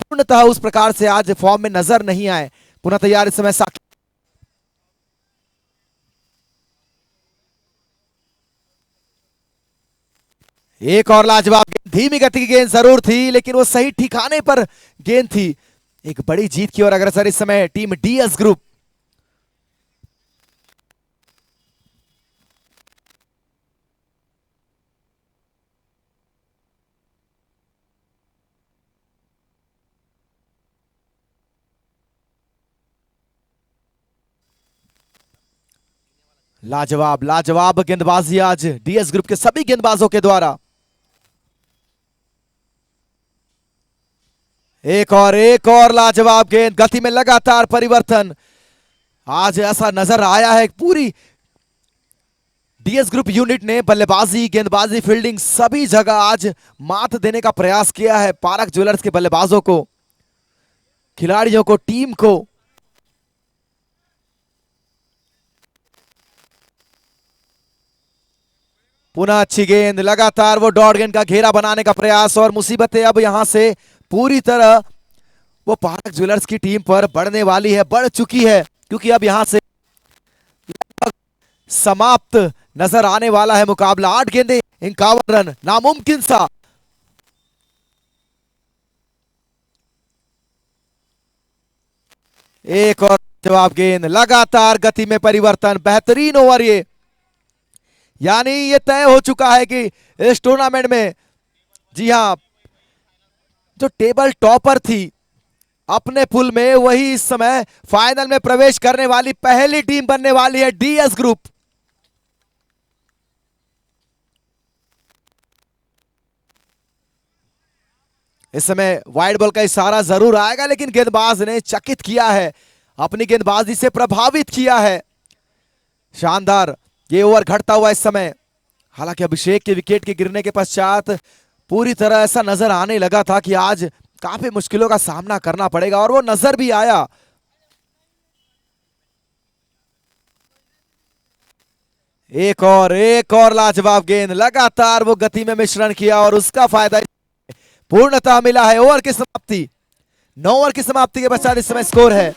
पूर्णतः उस प्रकार से आज फॉर्म में नजर नहीं आए। पुनः तैयार इस समय साकिब। एक और लाजवाब गेंद, धीमी गति की गेंद जरूर थी लेकिन वो सही ठिकाने पर गेंद थी। एक बड़ी जीत की ओर अग्रसर इस समय टीम डीएस ग्रुप। लाजवाब लाजवाब गेंदबाजी आज डीएस ग्रुप के सभी गेंदबाजों के द्वारा। एक और लाजवाब गेंद, गति में लगातार परिवर्तन। आज ऐसा नजर आया है पूरी डीएस ग्रुप यूनिट ने बल्लेबाजी, गेंदबाजी, फील्डिंग सभी जगह आज मात देने का प्रयास किया है पारक ज्वेलर्स के बल्लेबाजों को, खिलाड़ियों को, टीम को। पुनः अच्छी गेंद, लगातार वो डॉट गेंद का घेरा बनाने का प्रयास, और मुसीबतें अब यहां से पूरी तरह वो पारक ज्वेलर्स की टीम पर बढ़ने वाली है, बढ़ चुकी है, क्योंकि अब यहां से समाप्त नजर आने वाला है मुकाबला। 8 गेंदें 51 रन, नामुमकिन सा। एक और जवाब गेंद, लगातार गति में परिवर्तन, बेहतरीन ओवर ये। यानी ये तय हो चुका है कि इस टूर्नामेंट में, जी हां, जो टेबल टॉपर थी अपने पुल में, वही इस समय फाइनल में प्रवेश करने वाली पहली टीम बनने वाली है डीएस ग्रुप। इस समय वाइड बॉल का इशारा जरूर आएगा, लेकिन गेंदबाज ने चकित किया है, अपनी गेंदबाजी से प्रभावित किया है। शानदार ये ओवर घटता हुआ इस समय। हालांकि अभिषेक के विकेट के गिरने के पश्चात पूरी तरह ऐसा नजर आने लगा था कि आज काफी मुश्किलों का सामना करना पड़ेगा, और वो नजर भी आया। एक और लाजवाब गेंद, लगातार वो गति में मिश्रण किया और उसका फायदा पूर्णतः मिला है। ओवर की समाप्ति, 9 ओवर की समाप्ति के पश्चात इस समय स्कोर है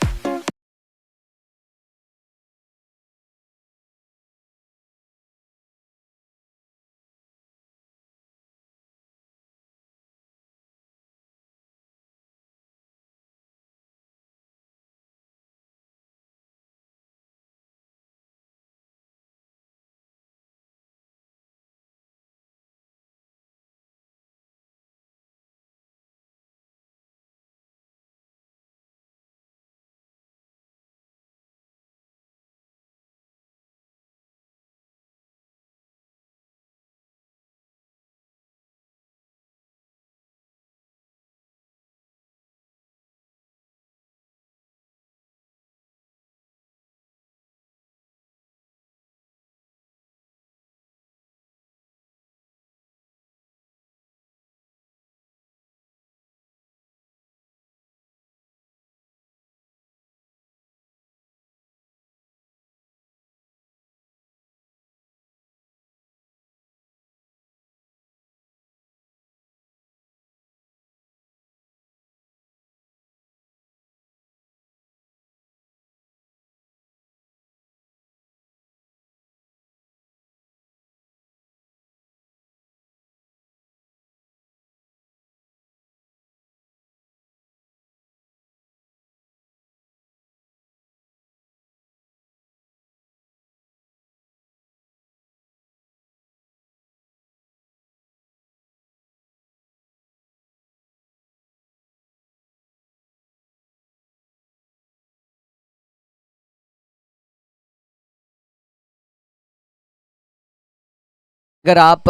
अगर आप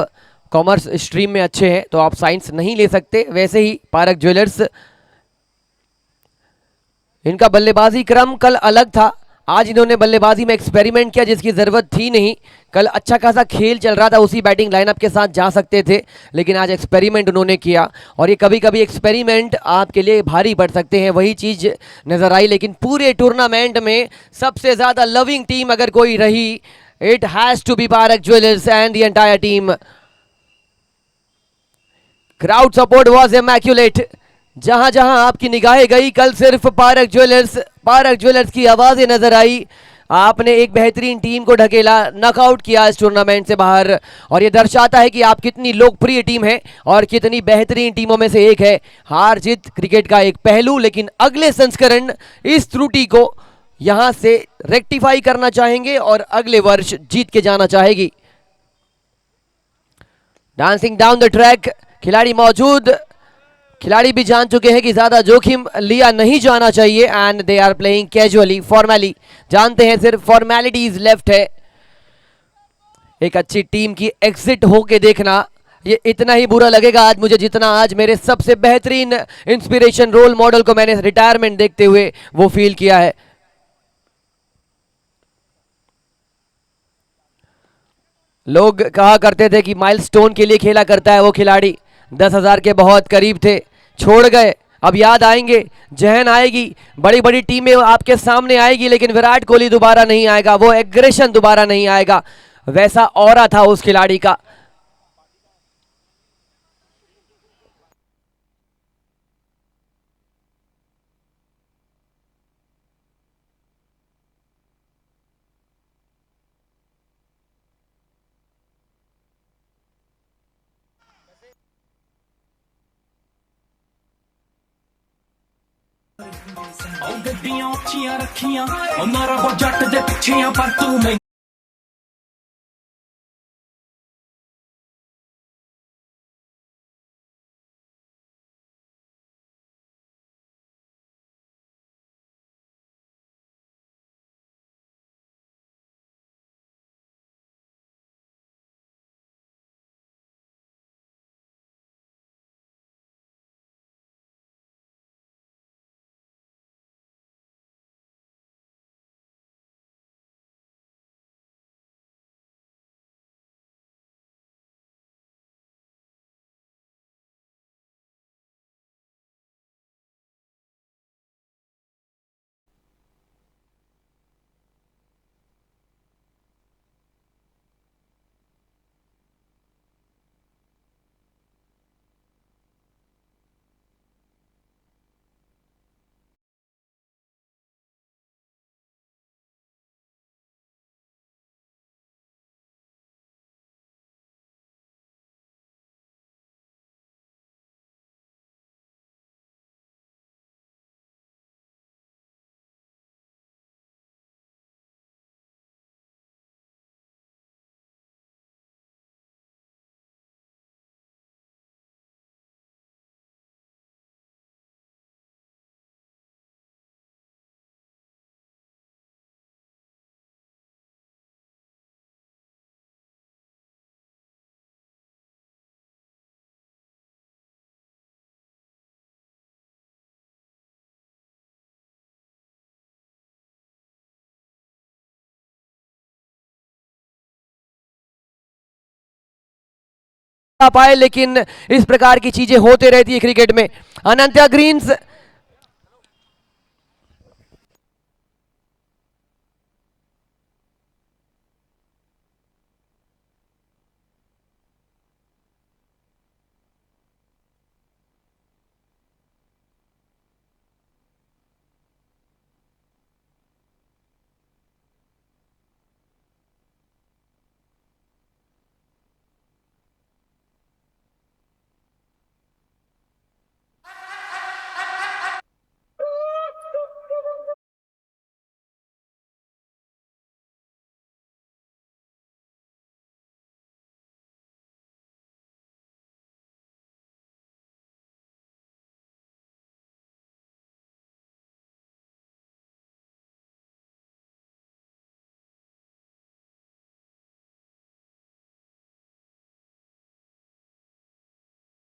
कॉमर्स स्ट्रीम में अच्छे हैं तो आप साइंस नहीं ले सकते। वैसे ही पारक ज्वेलर्स, इनका बल्लेबाजी क्रम कल अलग था। आज इन्होंने बल्लेबाजी में एक्सपेरिमेंट किया जिसकी जरूरत थी नहीं। कल अच्छा खासा खेल चल रहा था, उसी बैटिंग लाइनअप के साथ जा सकते थे, लेकिन आज एक्सपेरिमेंट उन्होंने किया, और ये कभी कभी एक्सपेरिमेंट आपके लिए भारी पड़ सकते हैं, वही चीज नजर आई। लेकिन पूरे टूर्नामेंट में सबसे ज्यादा लविंग टीम अगर कोई रही, it has to be Parak jewellers and the entire team. Crowd support was immaculate. जहां जहां आपकी निगाहें गई, कल सिर्फ पारक ज्वेलर्स की आवाजें नजर आई। आपने एक बेहतरीन टीम को ढकेला, नॉकआउट किया इस टूर्नामेंट से बाहर, और यह दर्शाता है कि आप कितनी लोकप्रिय टीम है और कितनी बेहतरीन टीमों में से एक है। हार जीत क्रिकेट का एक पहलू, लेकिन अगले संस्करण इस त्रुटि को यहां से रेक्टिफाई करना चाहेंगे और अगले वर्ष जीत के जाना चाहेगी। डांसिंग डाउन द ट्रैक, खिलाड़ी मौजूद, खिलाड़ी भी जान चुके हैं कि ज्यादा जोखिम लिया नहीं जाना चाहिए, and they are playing casually, formally, जानते हैं सिर्फ फॉर्मेलिटीज लेफ्ट है। एक अच्छी टीम की एग्जिट होके देखना, ये इतना ही बुरा लगेगा आज मुझे जितना आज मेरे सबसे बेहतरीन इंस्पिरेशन रोल मॉडल को मैंने रिटायरमेंट देखते हुए वो फील किया है। लोग कहा करते थे कि माइलस्टोन के लिए खेला करता है वो खिलाड़ी, 10,000 के बहुत करीब थे, छोड़ गए। अब याद आएंगे, जहन आएगी, बड़ी बड़ी टीमें आपके सामने आएगी, लेकिन विराट कोहली दोबारा नहीं आएगा, वो एग्रेशन दोबारा नहीं आएगा, वैसा ऑरा था उस खिलाड़ी का। ਉਹ ਗੱਡੀਆਂ ਉੱਚੀਆਂ ਰੱਖੀਆਂ ਉਹਨਾਂ ਰੱਬੋ ਜੱਟ ਦੇ ਪਿੱਛੇ ਆ ਪਰ ਤੂੰ ਮੈਂ पाए, लेकिन इस प्रकार की चीजें होते रहती है क्रिकेट में। अनंत्या ग्रीन्स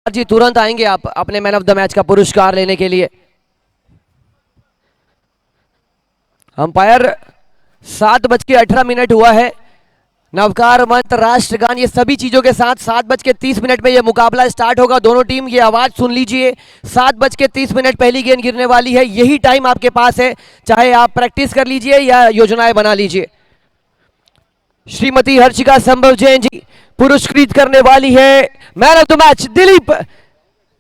जी तुरंत आएंगे आप अपने मैन ऑफ द मैच का पुरस्कार लेने के लिए। अंपायर 7:18 हुआ है। नवकार मंत्र, राष्ट्रगान, ये सभी चीजों के साथ 7:30 में ये मुकाबला स्टार्ट होगा। दोनों टीम की आवाज सुन लीजिए, 7:30 पहली गेंद गिरने वाली है। यही टाइम आपके पास है, चाहे आप प्रैक्टिस कर लीजिए या योजनाएं बना लीजिए। श्रीमती हर्षिका संभव जैन जी पुरस्कृत करने वाली है man of the match Dilip.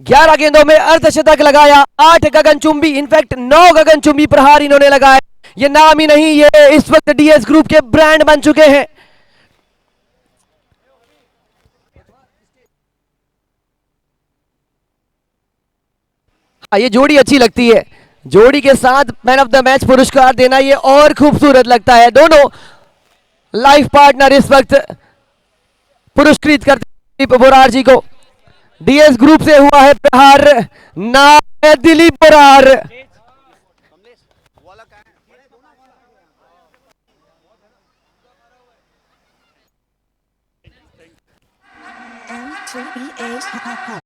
11 गेंदों में अर्धशतक लगाया, 8 गगनचुंबी, इनफैक्ट 9 गगनचुंबी प्रहार इन्होंने लगाए। ये नाम ही नहीं, ये इस वक्त डीएस ग्रुप के ब्रांड बन चुके हैं। ये जोड़ी अच्छी लगती है, जोड़ी के साथ मैन ऑफ द मैच पुरस्कार देना ये और खूबसूरत लगता है। दोनों लाइफ पार्टनर इस वक्त पुरस्कृत करते दिलीप बोरार जी को। डीएस ग्रुप से हुआ है प्रहार, नाम है दिलीप बोरार। M3EA